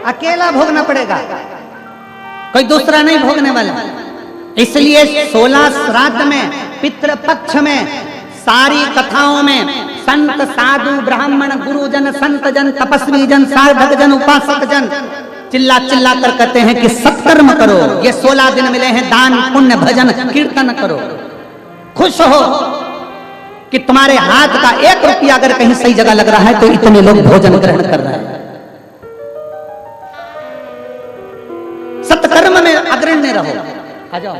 अकेला भोगना पड़ेगा, कोई दूसरा नहीं भोगने वाला। इसलिए 16 श्राद्ध में, पितृपक्ष में, सारी कथाओं में संत साधु ब्राह्मण गुरुजन संत जन तपस्वी जन साधक जन उपासक जन चिल्ला चिल्ला कर कहते हैं कि सत्कर्म करो। ये 16 दिन मिले हैं, दान पुण्य भजन कीर्तन करो। खुश हो कि तुम्हारे हाथ का 1 रुपया अगर कहीं सही जगह लग रहा है तो इतने लोग भोजन ग्रहण कर रहे हैं। सत्कर्म में अग्रणी रहो। आ जाओ।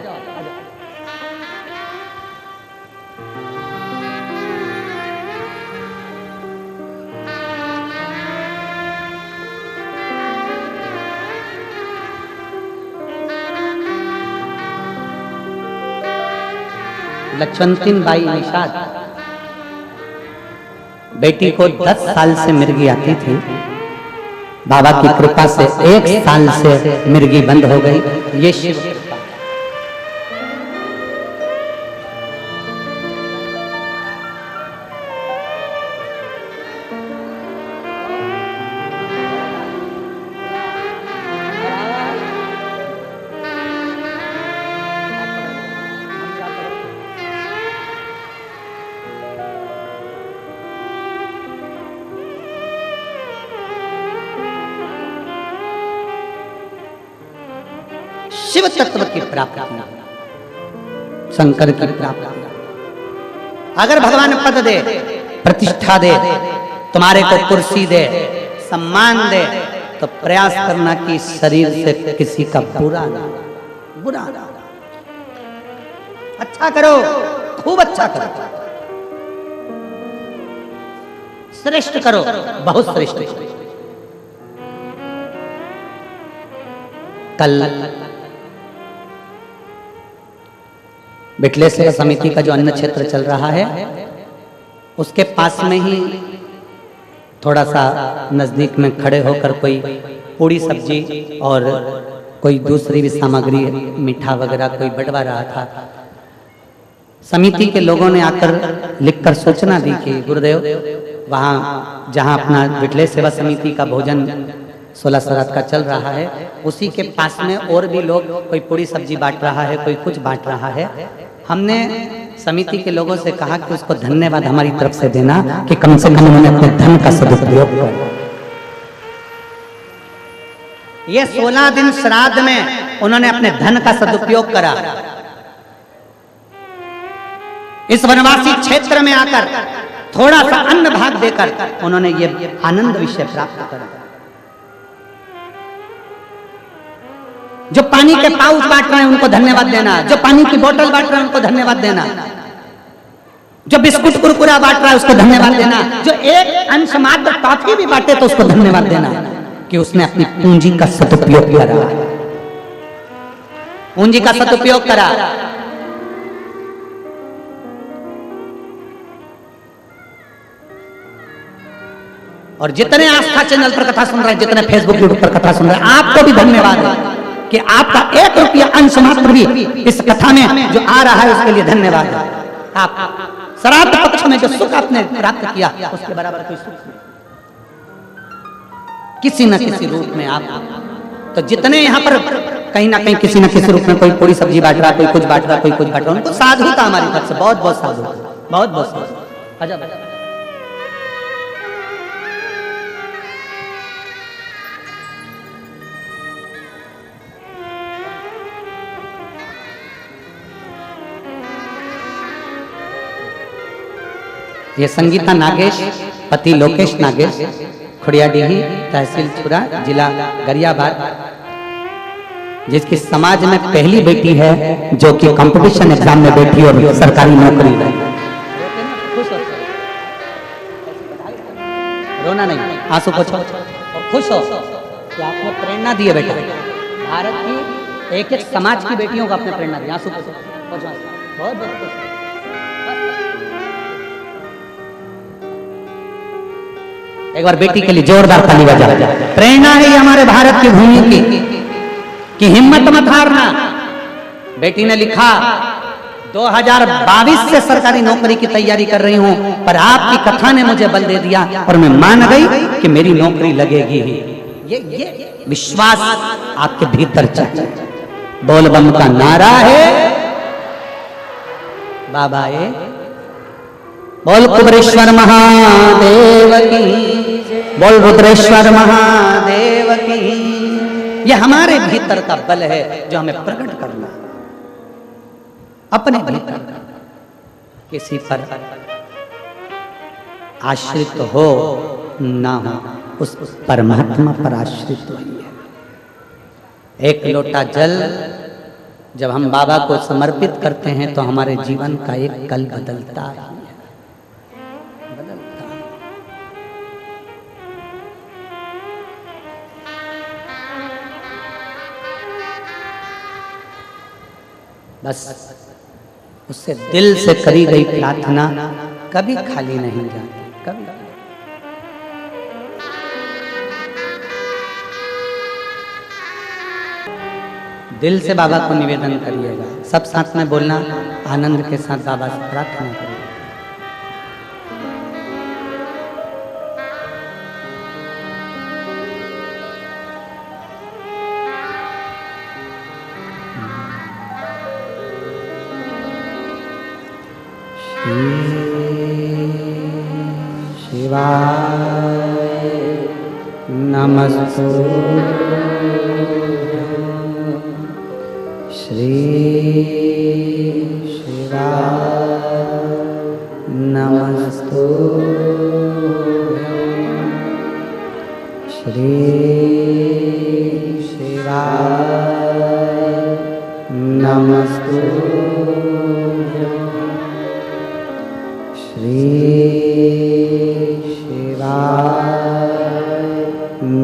लक्ष्मणतीन बाई निषाद, बेटी को 10 साल से मिर्गी आती थी। बाबा की कृपा से 1 साल से मिर्गी बंद हो गई। ये शिव कृपा। शिव तत्व की प्राप्ति, शंकर की प्राप्ति। अगर भगवान पद दे, प्रतिष्ठा दे, तुम्हारे को कुर्सी दे, सम्मान दे, तो प्रयास करना कि शरीर से किसी का बुरा ना, बुरा ना, अच्छा करो, खूब अच्छा करो, श्रेष्ठ करो, बहुत श्रेष्ठ। कल बिटले सेवा समिति का जो अन्न क्षेत्र चल रहा है, उसके पास में ही थोड़ा सा नजदीक में खड़े होकर कोई पूड़ी सब्जी और कोई दूसरी भी सामग्री, मीठा वगैरह कोई बंटवा रहा था। समिति के लोगों ने आकर लिखकर सूचना दी कि गुरुदेव, वहाँ जहाँ अपना बिटले सेवा समिति का भोजन 16 श्राद्ध का चल रहा है, उसी के पास में और भी लोग, कोई पूड़ी सब्जी बांट रहा है, कोई कुछ बांट रहा है। हमने समिति के लोगों से कहा कि उसको धन्यवाद हमारी तरफ से देना कि कम से कम उन्होंने अपने धन का सदुपयोग किया। ये 16 दिन श्राद्ध में उन्होंने अपने धन का सदुपयोग करा। इस वनवासी क्षेत्र में आकर थोड़ा सा अन्न भाग देकर उन्होंने ये आनंद विषय प्राप्त करा। जो पानी के पाउच बांट रहे हैं उनको धन्यवाद देना, जो पानी की बोतल बांट रहे हैं उनको धन्यवाद देना, जो बिस्कुट कुरकुरा बांट रहा है उसको धन्यवाद देना, जो एक अंश मात्र टॉफी भी बांटे तो उसको धन्यवाद देना कि उसने अपनी पूंजी का सदुपयोग करा, पूंजी का सदुपयोग करा। और जितने आस्था चैनल पर कथा सुन रहे हैं, जितने फेसबुक यूट्यूब पर कथा सुन रहे हैं, आपको भी धन्यवाद है कि आपका 1 रुपया अंश मात्र भी इस कथा में जो आ रहा है उसके लिए धन्यवाद है। आप श्राद्ध पक्ष में जो सुख आपने प्राप्त किया उसके बराबर कोई सुख नहीं, किसी न किसी रूप में आप। तो जितने यहाँ पर कहीं ना कहीं किसी न किसी रूप में कोई पूरी सब्जी बांट रहा, कोई कुछ बांट रहा, कोई कुछ बांट रहा, उनको साधु था हमारी तरफ से, बहुत बहुत साधु, बहुत बहुत साधु। अजब ये संगीता नागेश, पति लोकेश नागेश, खुड़ियाडीही, तहसील छुरा, जिला गरियाबाद, जिसकी समाज में पहली बेटी है जो कि कंपटीशन एग्जाम में बैठी और सरकारी नौकरी है। रोना नहीं, आंसू पोंछो और खुश हो कि आपने प्रेरणा दी है बेटा। भारत की एक एक समाज की बेटियों को आपने प्रेरणा दी। आंसू पोंछो, बहुत बहुत खुश। एक बार बेटी के लिए जोरदार ताली बजाओ। प्रेरणा है ये हमारे भारत की भूमि की कि हिम्मत मत हारना। बेटी ने लिखा 2022 से सरकारी नौकरी की तैयारी कर रही हूं, पर आपकी कथा ने मुझे बल दे दिया और मैं मान गई कि मेरी नौकरी लगेगी ही। ये विश्वास आपके भीतर चाहिए। बोल बम का नारा है बाबा, ये बोल कुबरेश्वर महादेव की, बोल रुद्रेश्वर महादेव की। ये हमारे भीतर का बल है जो हमें प्रकट करना। अपने भीतर किसी पर आश्रित हो ना हो, उस परमात्मा पर आश्रित होइए। एक लोटा जल जब हम बाबा को समर्पित करते हैं तो हमारे जीवन का एक कल बदलता है। बस उससे दिल से करी गई प्रार्थना कभी खाली नहीं जाती, कभी। दिल से बाबा को निवेदन करिएगा, सब साथ में बोलना, आनंद के साथ बाबा से प्रार्थना करिएगा। शिवाय नमस्तुभ्यं, श्री शिवाय नमस्तुभ्यं, श्री शिवाय श्री शिवाय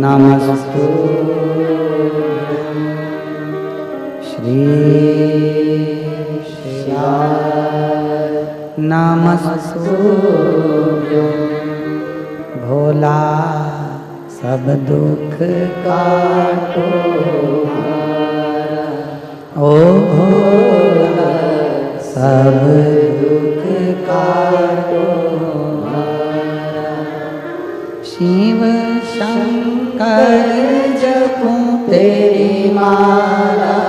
नमस्तुभ्यं। श्री शिवाय नमस्तुभ्यं। भोला सब दुख काटो हमारा, ओ भोला सब दुख काटो हमारा। शिव शंकर जपूं तेरी माला,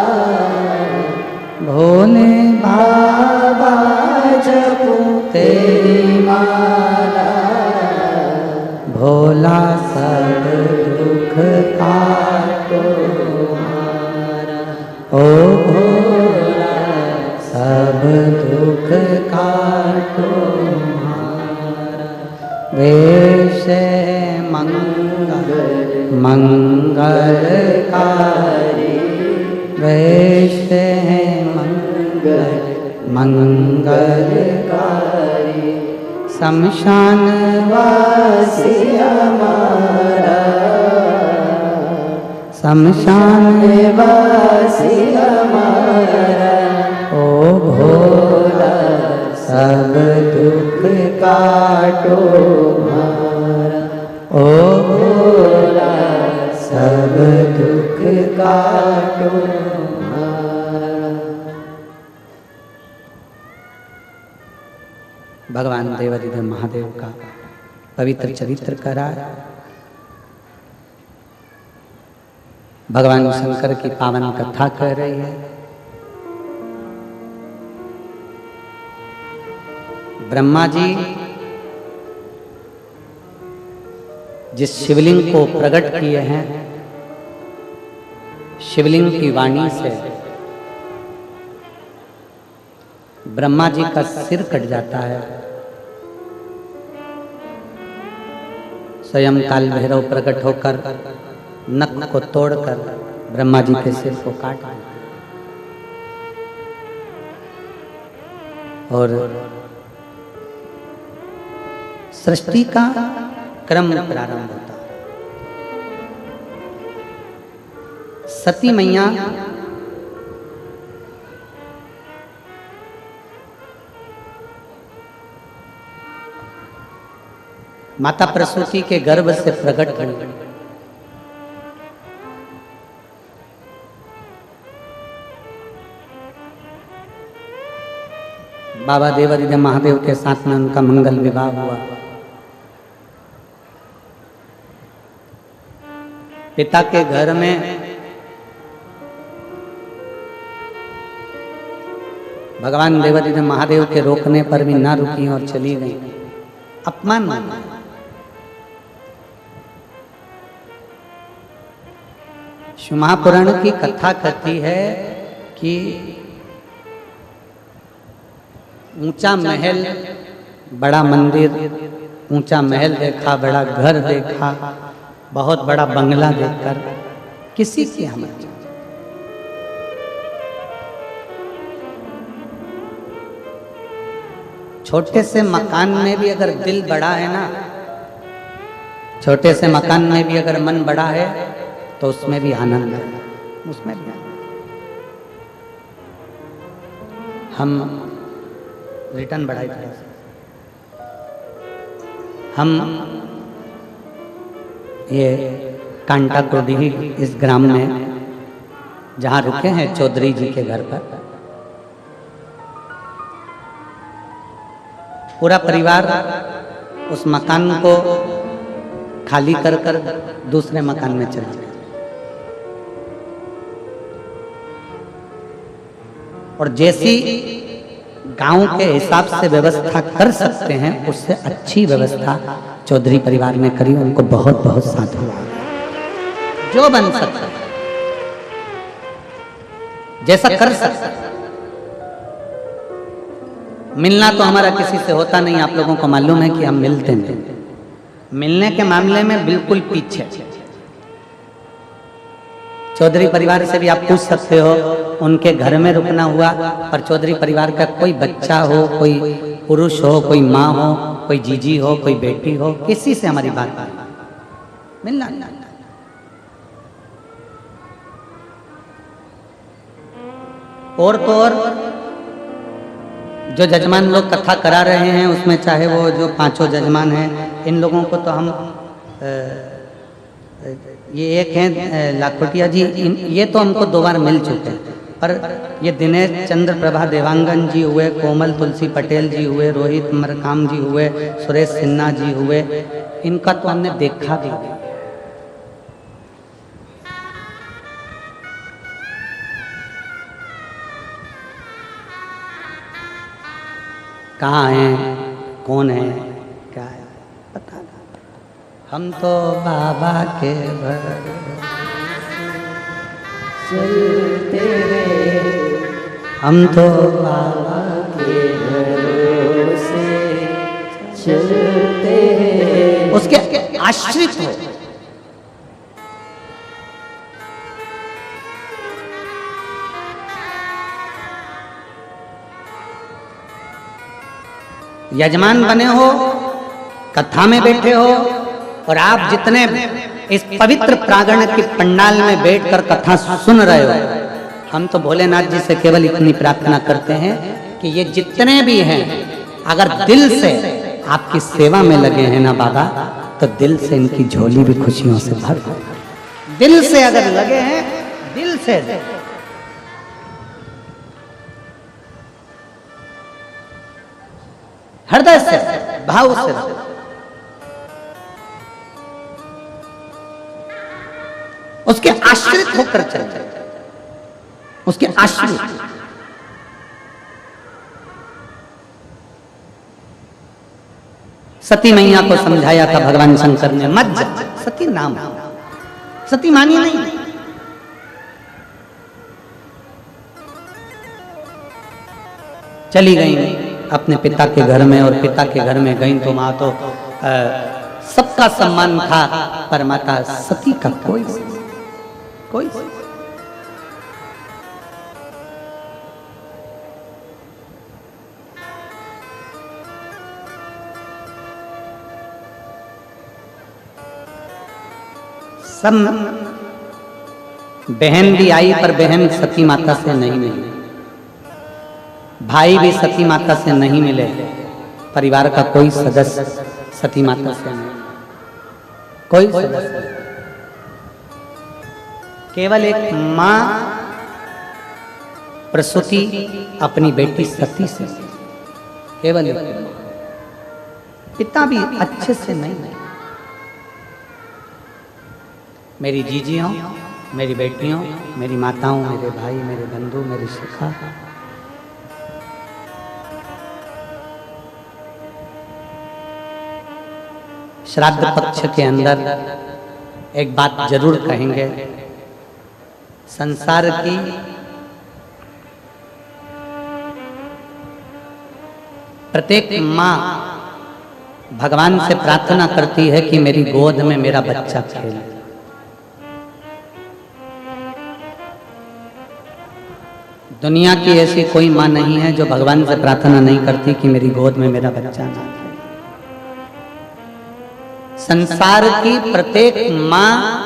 भोले बाबा जपूं तेरी माला। भोला सब दुख काटो हमारा, ओ भोला सब दुख काटो हमारा। वेश मंगलकारी, वेश मंगलकारी। शमशान वासी हमारा, शमशान वासी हमारा। ओ भोला सब दुख काटो हमारा, ओ भोला सब दुख काटो हमारा। भगवान देवाधिदेव महादेव का पवित्र चरित्र करा, भगवान शंकर की पावन कथा कर रही है। ब्रह्मा जी जिस शिवलिंग को प्रकट किए हैं, शिवलिंग की वाणी से ब्रह्मा जी का सिर कट जाता है। स्वयं काल भैरव प्रकट होकर नख को तोड़कर ब्रह्मा जी के सिर को काट दिया और सृष्टि का क्रम प्रारंभ होता है। सती मैया माता प्रसूति के गर्भ से प्रकट हुई। बाबा देवाधिदेव महादेव के साथ में उनका मंगल विवाह हुआ। पिता के घर में भगवान देवाधिदेव महादेव के रोकने पर भी ना रुकी और चली गई। अपमान माना। शिव महापुराण की कथा कहती है कि ऊंचा महल, बड़ा मंदिर, ऊंचा महल देखा, बड़ा घर देखा, बहुत बड़ा बंगला देखकर किसी की हिम्मत। छोटे से मकान में भी अगर दिल बड़ा है ना, छोटे से मकान में भी अगर मन बड़ा है तो उसमें भी आनंद है, उसमें भी आनंद। हम रिटर्न बढ़ाई थोड़ा सा। हम ये कांटा कोडी इस ग्राम में जहाँ रुके हैं चौधरी जी के घर पर, पूरा परिवार उस मकान को खाली कर कर दूसरे मकान में चला गया। और जैसी गांव के हिसाब से व्यवस्था कर सकते हैं उससे अच्छी व्यवस्था चौधरी परिवार ने करी। उनको बहुत बहुत साधुवाद। जो बन सकता जैसा कर सकता। मिलना तो हमारा किसी से होता नहीं, आप लोगों को मालूम है कि हम मिलते नहीं। मिलने के मामले में बिल्कुल पीछे। चौधरी परिवार से भी आप पूछ सकते हो, उनके घर में रुकना हुआ, पर चौधरी परिवार का कोई बच्चा हो, कोई पुरुष हो, कोई माँ हो, कोई जीजी हो, कोई बेटी हो, किसी से हमारी बात मिलना। और तो और जो जजमान लोग कथा करा रहे हैं उसमें चाहे वो जो 5 जजमान हैं, इन लोगों को तो हम ये एक हैं लाखोटिया जी, ये तो हमको 2 बार मिल चुके हैं, पर ये दिनेश चंद्र प्रभा देवांगन जी हुए, कोमल तुलसी पटेल जी हुए, रोहित मरकाम जी हुए, सुरेश सिन्हा जी हुए, इनका तो हमने देखा भी। कहाँ हैं, कौन है, क्या है पता नहीं। हम तो बाबा के चलते रहे, हम तो बाबा के भरोसे चलते रहे, उसके आश्रित हो। यजमान बने हो, कथा में बैठे हो, और आप जितने इस पवित्र प्रांगण के पंडाल में बैठकर कथा सुन रहे हो, हम तो भोलेनाथ जी से केवल इतनी प्रार्थना करते हैं कि ये जितने भी हैं, अगर दिल से आपकी सेवा में लगे हैं ना बाबा, तो दिल से इनकी झोली भी खुशियों से भर दो। दिल से अगर लगे हैं, दिल से, हृदय से, भाव से, उसके आश्रित होकर चलते, उसके आश्रित। सती मैया को समझाया था भगवान शंकर ने, मत जा, सती नाम, सती मानी नहीं। चली गई अपने पिता के घर में, और पिता के घर में गई तो माँ तो सबका सम्मान था, पर माता सती का कोई सब बहन भी आई, पर बहन सती माता से नहीं मिली, भाई भी सती माता से नहीं मिले, परिवार का कोई सदस्य सती माता से नहीं, कोई सदस्य, केवल एक मां प्रसूति अपनी बेटी सती से, केवल एक, पिता भी अच्छे से नहीं। मेरी जीजियों, मेरी बेटियों, मेरी माताओं, मेरे भाई, मेरे बंधु, मेरी शिखा, श्राद्ध पक्ष के अंदर एक बात जरूर कहेंगे, संसार की प्रत्येक माँ भगवान से प्रार्थना करती है कि मेरी गोद में मेरा बच्चा खेले। दुनिया की ऐसी कोई माँ नहीं है जो भगवान से प्रार्थना नहीं करती कि मेरी गोद में मेरा बच्चा ना खेले। संसार की प्रत्येक माँ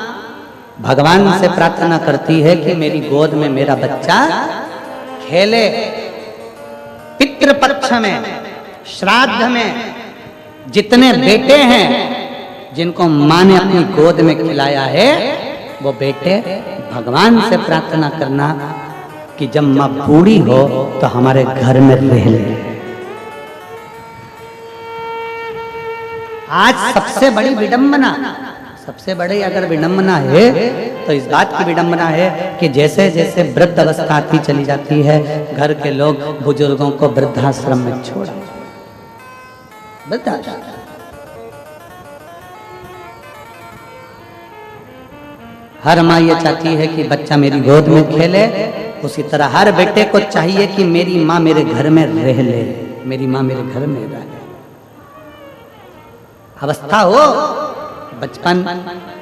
भगवान से प्रार्थना करती है कि मेरी गोद में मेरा बच्चा खेले। पितृपक्ष में, श्राद्ध में जितने बेटे हैं जिनको माँ ने अपनी गोद में खिलाया है, वो बेटे भगवान से प्रार्थना करना कि जब माँ बूढ़ी हो तो हमारे घर में रह ले। आज सबसे बड़ी विडंबना, सबसे बड़ी अगर विडंबना है तो इस बात की विडंबना है कि जैसे जैसे वृद्ध अवस्था आती चली जाती है, घर के लोग बुजुर्गों को वृद्धाश्रम में छोड़ा। वृद्धाश्रम, हर माँ ये चाहती है कि बच्चा मेरी गोद में खेले, उसी तरह हर बेटे को चाहिए कि मेरी माँ मेरे घर में रह ले, मेरी माँ मेरे घर में रहे। अवस्था हो, बचपन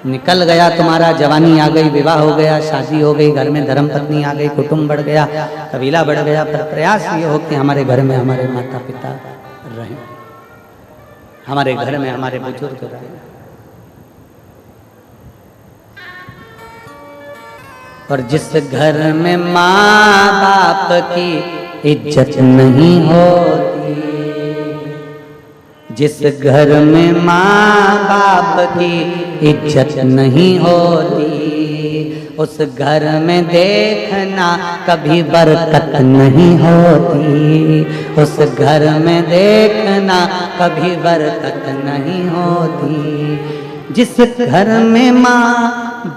निकल गया तुम्हारा, जवानी आ गई, विवाह हो गया, शादी हो गई, घर में धर्मपत्नी आ गई, कुटुंब बढ़ गया, कबीला बढ़ गया, पर प्रयास ये हो कि हमारे घर में हमारे माता पिता रहें, हमारे घर में हमारे बुजुर्ग रहें। और जिस घर में माँ बाप की इज्जत नहीं होती, जिस घर में माँ बाप की इज्जत नहीं होती, उस घर में देखना कभी बरकत नहीं होती, उस घर में देखना कभी बरकत नहीं होती। जिस घर में माँ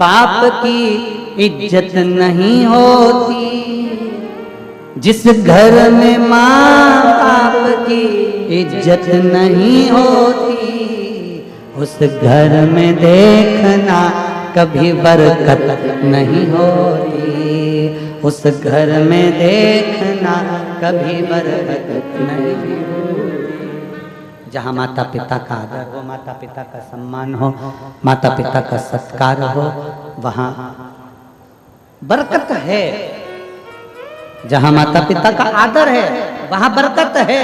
बाप की इज्जत नहीं होती, जिस घर में माँ बाप की इज्जत नहीं होती, उस घर में देखना कभी बरकत नहीं होती, उस घर में देखना कभी बरकत नहीं होती। जहाँ माता पिता का आदर हो, माता पिता का सम्मान हो, माता पिता का सत्कार हो, वहाँ बरकत है। जहाँ माता पिता का आदर है वहाँ बरकत है,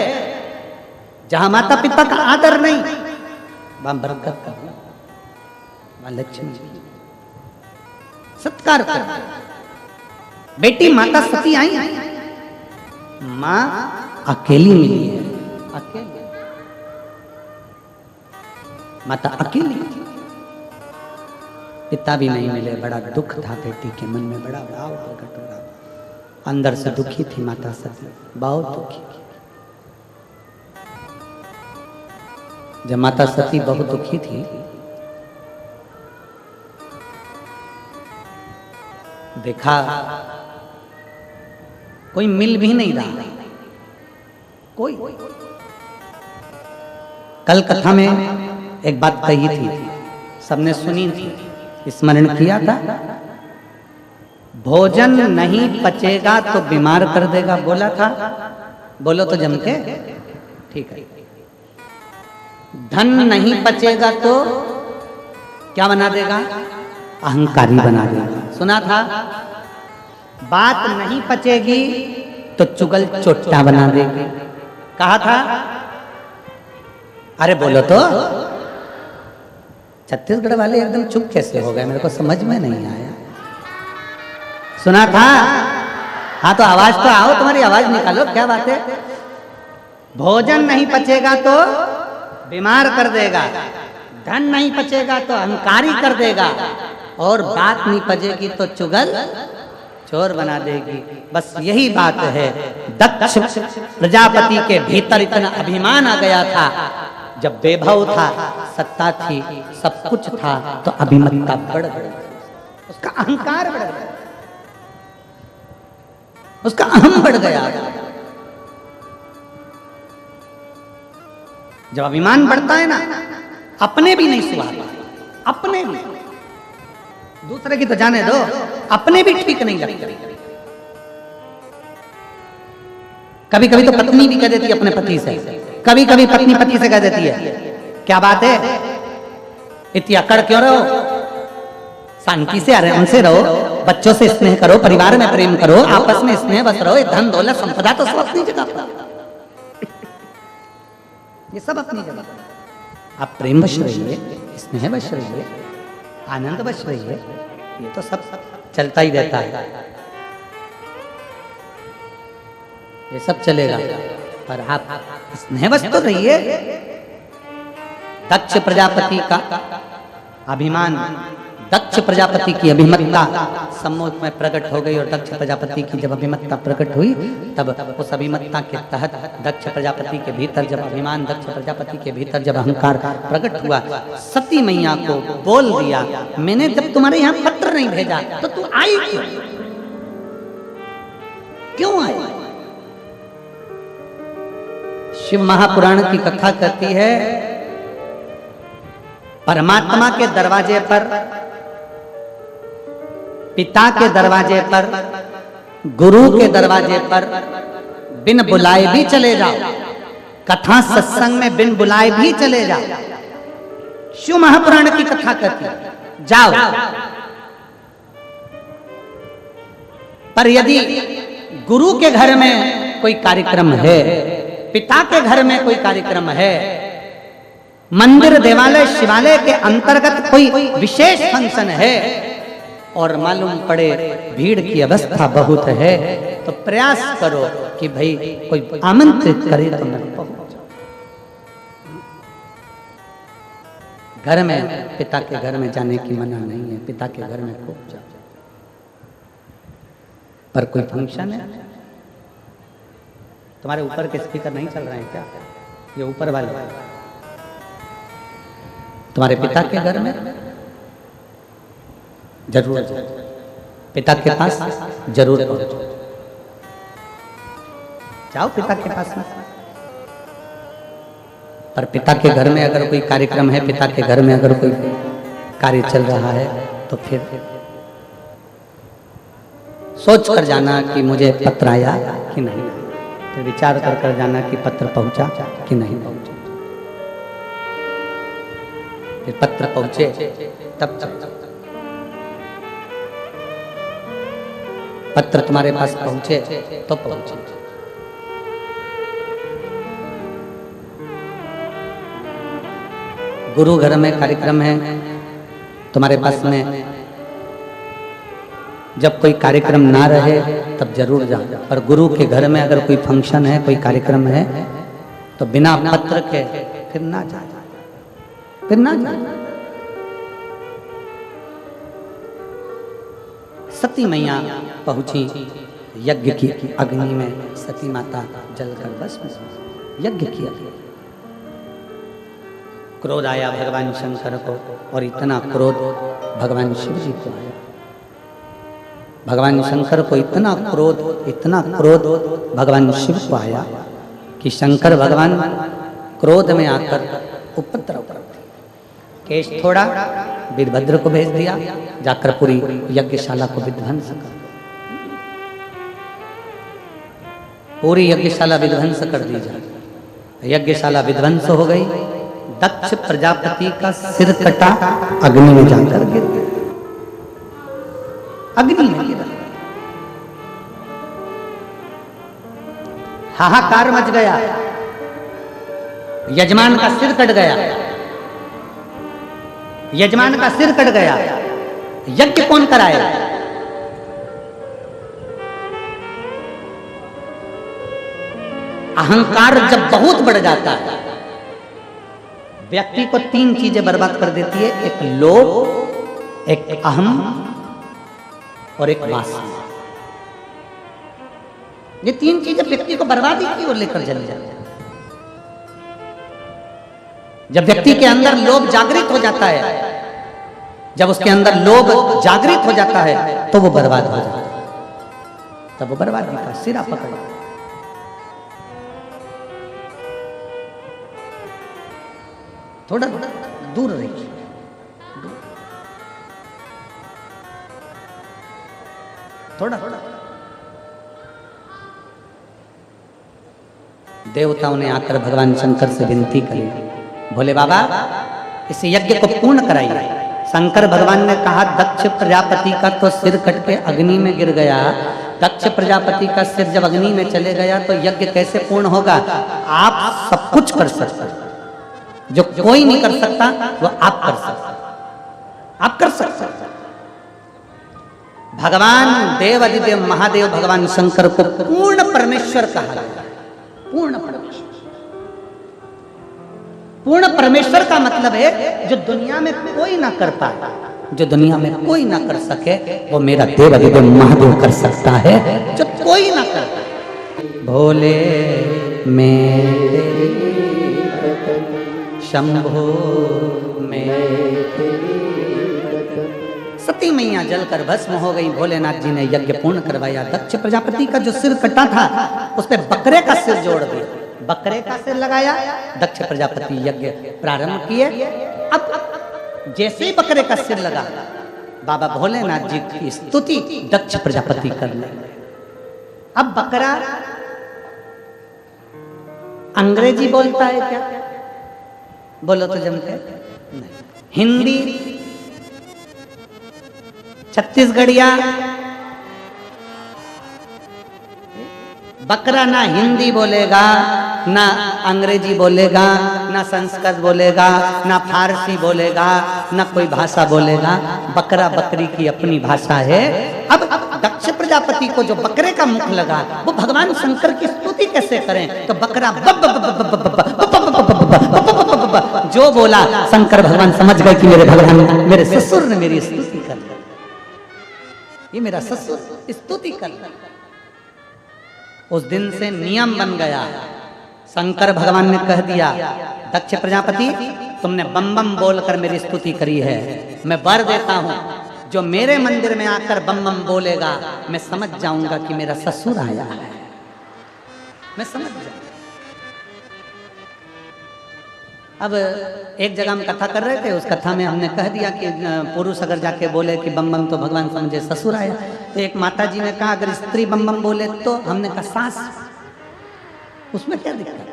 जहाँ माता पिता का आदर नहीं वहाँ बरकत का, वहाँ लक्ष्मी सत्कार कर। बेटी माता सती आई, माँ अकेली मिली है, अकेली माता अकेली, पिता भी नहीं मिले। बड़ा दुख था बेटी के मन में, बड़ा भाव प्रकट हो रहा, अंदर से दुखी थी माता सती, बहुत दुखी। जब माता सती बहुत दुखी थी, देखा कोई मिल भी नहीं रहा, कोई। कल कथा में एक बात कही थी, सबने सुनी थी, स्मरण किया था। भोजन नहीं पचेगा तो बीमार कर देगा, बोला था, बोलो तो जम के, ठीक है। धन नहीं पचेगा तो क्या बना देगा, अहंकारी बना देगा, सुना था। बात नहीं पचेगी तो चुगल चोट्टा बना देगी, कहा था। अरे बोलो तो, छत्तीसगढ़ वाले एकदम चुप कैसे हो गए, मेरे को समझ में नहीं आया। सुना था, हाँ तो आवाज तो आओ, तुम्हारी आवाज निकालो, क्या बात है। भोजन नहीं पचेगा तो बीमार कर देगा, धन नहीं पचेगा तो अहंकारी कर देगा, और बात नहीं पचेगी तो चुगल चोर बना देगी। बस यही बात है। दक्ष प्रजापति के भीतर इतना अभिमान आ गया था, जब वैभव था, सत्ता थी, सब कुछ था, तो अभिमतता बढ़ गई, उसका अहंकार बढ़ गया, उसका अहम बढ़ गया। जब अभिमान बढ़ता है ना, अपने भी नहीं सुहाता, अपने भी, दूसरे की तो जाने दो, अपने भी ठीक नहीं लगते। कभी कभी तो पत्नी भी कह देती है अपने पति से, कभी कभी पत्नी पति से कह देती है, क्या बात है, इतनी अकड़ क्यों रहो, शांति से आराम से रहो, बच्चों से स्नेह करो, परिवार में प्रेम करो, आपस में स्नेह बस रहो, धन दौलत संपदा तो सब अपनी जगह पर, ये सब अपनी जगह पर। आप प्रेम वश रहिए, स्नेह वश रहिए, आनंद वश रहिए, ये तो सब चलता ही रहता है, ये सब चलेगा, पर आप स्नेहवश तो रहिए। दक्ष प्रजापति का अभिमान, दक्ष प्रजापति की अभिमतता सम्मुख में प्रकट हो गई, और दक्ष प्रजापति की जब अभिमतता प्रकट हुई, तब उस अभिमतता के तहत दक्ष प्रजापति के भीतर जब अभिमान, दक्ष प्रजापति के भीतर जब अहंकार प्रकट हुआ, सती मैया को बोल दिया, मैंने जब तुम्हारे यहाँ पत्र नहीं भेजा तो तू आई क्यों, क्यों आई। शिव महापुराण की कथा कहती है, परमात्मा के दरवाजे पर, पिता के दरवाजे पर, गुरु के दरवाजे पर बिन बुलाए भी चले जाओ, कथा सत्संग में बिन बुलाए भी चले जाओ, शिव महापुराण की कथा कहती है, जाओ। पर यदि गुरु के घर में कोई कार्यक्रम है, पिता के घर में कोई कार्यक्रम है, मंदिर देवालय शिवालय के अंतर्गत कोई विशेष फंक्शन है और मालूम पड़े भीड़ की अवस्था बहुत है, तो प्रयास करो कि भाई कोई आमंत्रित करे तो मैं पहुंच जाऊं। घर में पिता के घर में जाने की मना नहीं है, पिता के घर में खूब जाओ। पर कोई फंक्शन है, तुम्हारे ऊपर के स्पीकर नहीं चल रहे हैं क्या? ये ऊपर वाले तुम्हारे पिता के घर में जरूर जाओ, पिता के पास जरूर पहुंचो, जाओ पिता के पास में। पर पिता के घर में अगर कोई कार्यक्रम है, पिता के घर में अगर कोई कार्य चल रहा है, तो फिर सोच कर जाना कि मुझे पत्र आया कि नहीं, फिर विचार कर जाना कि पत्र पहुंचा कि नहीं पहुंचा। फिर पत्र पहुंचे तब पत्र तुम्हारे पास पहुंचे तो पहुंचे। गुरु घर में कार्यक्रम है तुम्हारे पास में, जब कोई कार्यक्रम ना रहे तब जरूर जाओ। पर गुरु के घर में अगर कोई फंक्शन है, कोई कार्यक्रम है, तो बिना पत्र के फिर ना जाओ, फिर ना जाओ। सती मैया पहुंची यज्ञ की अग्नि में, सती माता जलकर भस्म यज्ञ किया। क्रोध आया भगवान शंकर को, और इतना क्रोध भगवान शिव जी को आया। भगवान शंकर को इतना क्रोध भगवान शिव को आया कि शंकर भगवान क्रोध में आकर उपद्रव कर दिया। केश थोड़ा, वीरभद्र को भेज दिया, जाकर पूरी यज्ञशाला को विध्वंस कर, पूरी यज्ञशाला विध्वंस कर दी जाए। यज्ञशाला विध्वंस हो गई। दक्ष प्रजापति का सिर कटा, अग्नि में जाकर गिर गया, अग्नि में गिरा। हाहाकार मच गया, यजमान का सिर कट गया, यजमान का सिर कट गया। यज्ञ कौन कराए? अहंकार जब बहुत बढ़ जाता है, व्यक्ति को तीन चीजें बर्बाद कर देती है, एक लोभ, एक अहम और एक वासना। ये तीन चीजें व्यक्ति को बर्बादी की ओर लेकर चले जाते हैं। जब व्यक्ति के अंदर लोभ जागृत हो जाता है, जब उसके अंदर लोभ जागृत हो जाता है, तो वो बर्बाद हो जाता है, तब वो बर्बादी का सिरा पकड़। थोड़ा दूर रहिए, थोड़ा देवताओं ने आकर भगवान शंकर से विनती करी, भोले बाबा इस यज्ञ को पूर्ण कराइए। शंकर भगवान ने कहा, दक्ष प्रजापति का तो सिर कट के अग्नि में गिर गया, दक्ष प्रजापति का सिर जब अग्नि में चले गया तो यज्ञ कैसे पूर्ण होगा? आप सब कुछ कर सकते, जो कोई नहीं कर सकता वो आप कर सकते, आप कर सकते। भगवान देव अधिदेव महादेव भगवान शंकर को पूर्ण परमेश्वर कहा गया। पूर्ण परमेश्वर, पूर्ण परमेश्वर का मतलब है जो दुनिया में कोई ना कर पाए, जो दुनिया में कोई ना कर सके, वो मेरा देव अधिदेव महादेव कर सकता है, जो कोई ना कर पाए। भोले मेरे शंभो में। सती मैया जलकर भस्म हो गई। भोलेनाथ जी ने यज्ञ पूर्ण करवाया। दक्ष प्रजापति का जो सिर कटा था उस पे बकरे का सिर जोड़ दिया, बकरे का सिर लगाया, दक्ष प्रजापति यज्ञ प्रारंभ किए। अब जैसे ही बकरे का सिर लगा, बाबा भोलेनाथ जी की स्तुति दक्ष प्रजापति करने लगे। अब बकरा अंग्रेजी बोलता है क्या? बोलो तो जमते नहीं। हिंदी छत्तीसगढ़िया बकरा ना हिंदी बोलेगा, ना अंग्रेजी बोलेगा, ना संस्कृत बोलेगा, ना फारसी बोलेगा, ना कोई भाषा बोलेगा। बकरा बकरी की अपनी भाषा है। अब दक्ष प्रजापति को जो बकरे का मुख लगा, वो भगवान शंकर की स्तुति कैसे करें? तो बकरा जो बोला, शंकर भगवान समझ गए कि मेरे भगवान, मेरे ससुर ने मेरी स्तुति कर ली, ये मेरा ससुर स्तुति कर ली। उस दिन से नियम बन गया। शंकर भगवान ने कह दिया, दक्ष प्रजापति तुमने बम बम बोलकर मेरी स्तुति करी है, मैं वर देता हूं, जो मेरे मंदिर में आकर बम बम बोलेगा, मैं समझ जाऊंगा कि मेरा ससुर आया है, मैं समझ जाऊंगा। अब एक जगह हम कथा कर रहे थे, उस कथा में हमने कह दिया कि पुरुष अगर जाके बोले कि बम बम, तो भगवान समझे ससुर आया। तो एक माता जी ने कहा अगर स्त्री बम बम बोले तो, हमने कहा सास, उसमें क्या दिक्कत?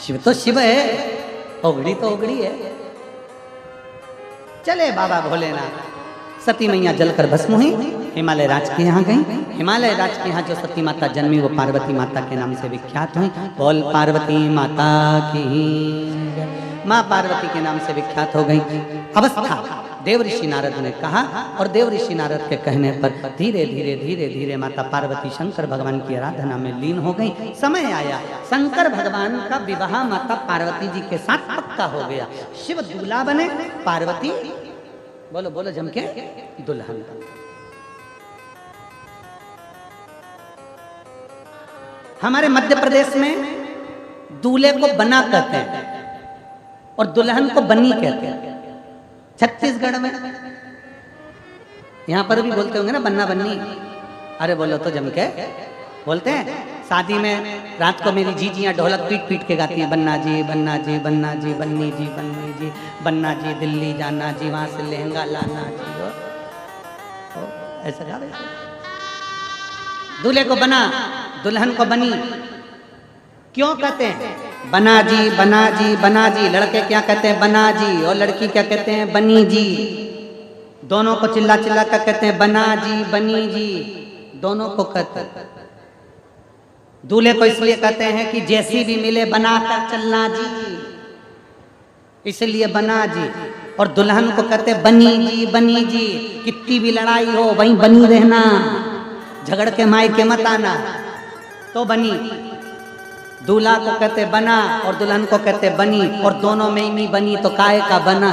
शिव तो शिव है, ओगड़ी तो ओगड़ी है। चले बाबा भोलेनाथ। सती मैया जलकर भस्म हुई, हिमालय राज के यहाँ गई। हिमालय राज के यहाँ जो सती माता जन्मी, वो पार्वती माता के नाम से विख्यात हुई। बोल पार्वती माता की, माँ पार्वती के नाम से विख्यात हो गई। अवस्था देव ऋषि नारद ने कहा, और देव ऋषि नारद के कहने पर धीरे धीरे धीरे धीरे माता पार्वती शंकर भगवान की आराधना में लीन हो गई। समय आया, शंकर भगवान का विवाह माता पार्वती जी के साथ पक्का हो गया। शिव दूल्हा बने, पार्वती बोलो बोलो जम के दुल्हन। हमारे मध्य प्रदेश में दूल्हे को बना कहते हैं और दुल्हन को बनी कहते हैं। छत्तीसगढ़ में यहां पर भी बोलते होंगे ना बन्ना बन्नी। अरे बोलो तो जम के बोलते हैं। शादी में रात को मेरी जीजियां ढोलक पीट पीट के गाती हैं, बन्ना जी बन्ना जी बन्ना जी, बन्नी जी बन्नी जी, बन्ना जी दिल्ली जाना जी, वहां से लहंगा लाना जी। ऐसा गा रहे, दूल्हे को बना, दुल्हन को बनी। क्यों कहते हैं बना जी बना जी बना जी? लड़के क्या कहते हैं बना जी, और लड़की क्या कहते हैं बनी जी। दोनों को चिल्ला चिल्ला कर कहते हैं बना जी बनी जी, दोनों को कहते हैं। दूल्हे को इसलिए कहते हैं कि जैसी भी मिले बनाकर चलना जी, इसलिए बना जी। और दुल्हन को कहते हैं बनी जी बनी जी, कितनी भी लड़ाई हो वहीं बनी रहना, झगड़ के मायके मत आना, तो बनी। दूल्हा को कहते बना और दुल्हन को कहते बनी, और दोनों में ही बनी तो काय का बना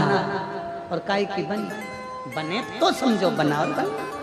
और काय की बनी। बने तो समझो बना और बना।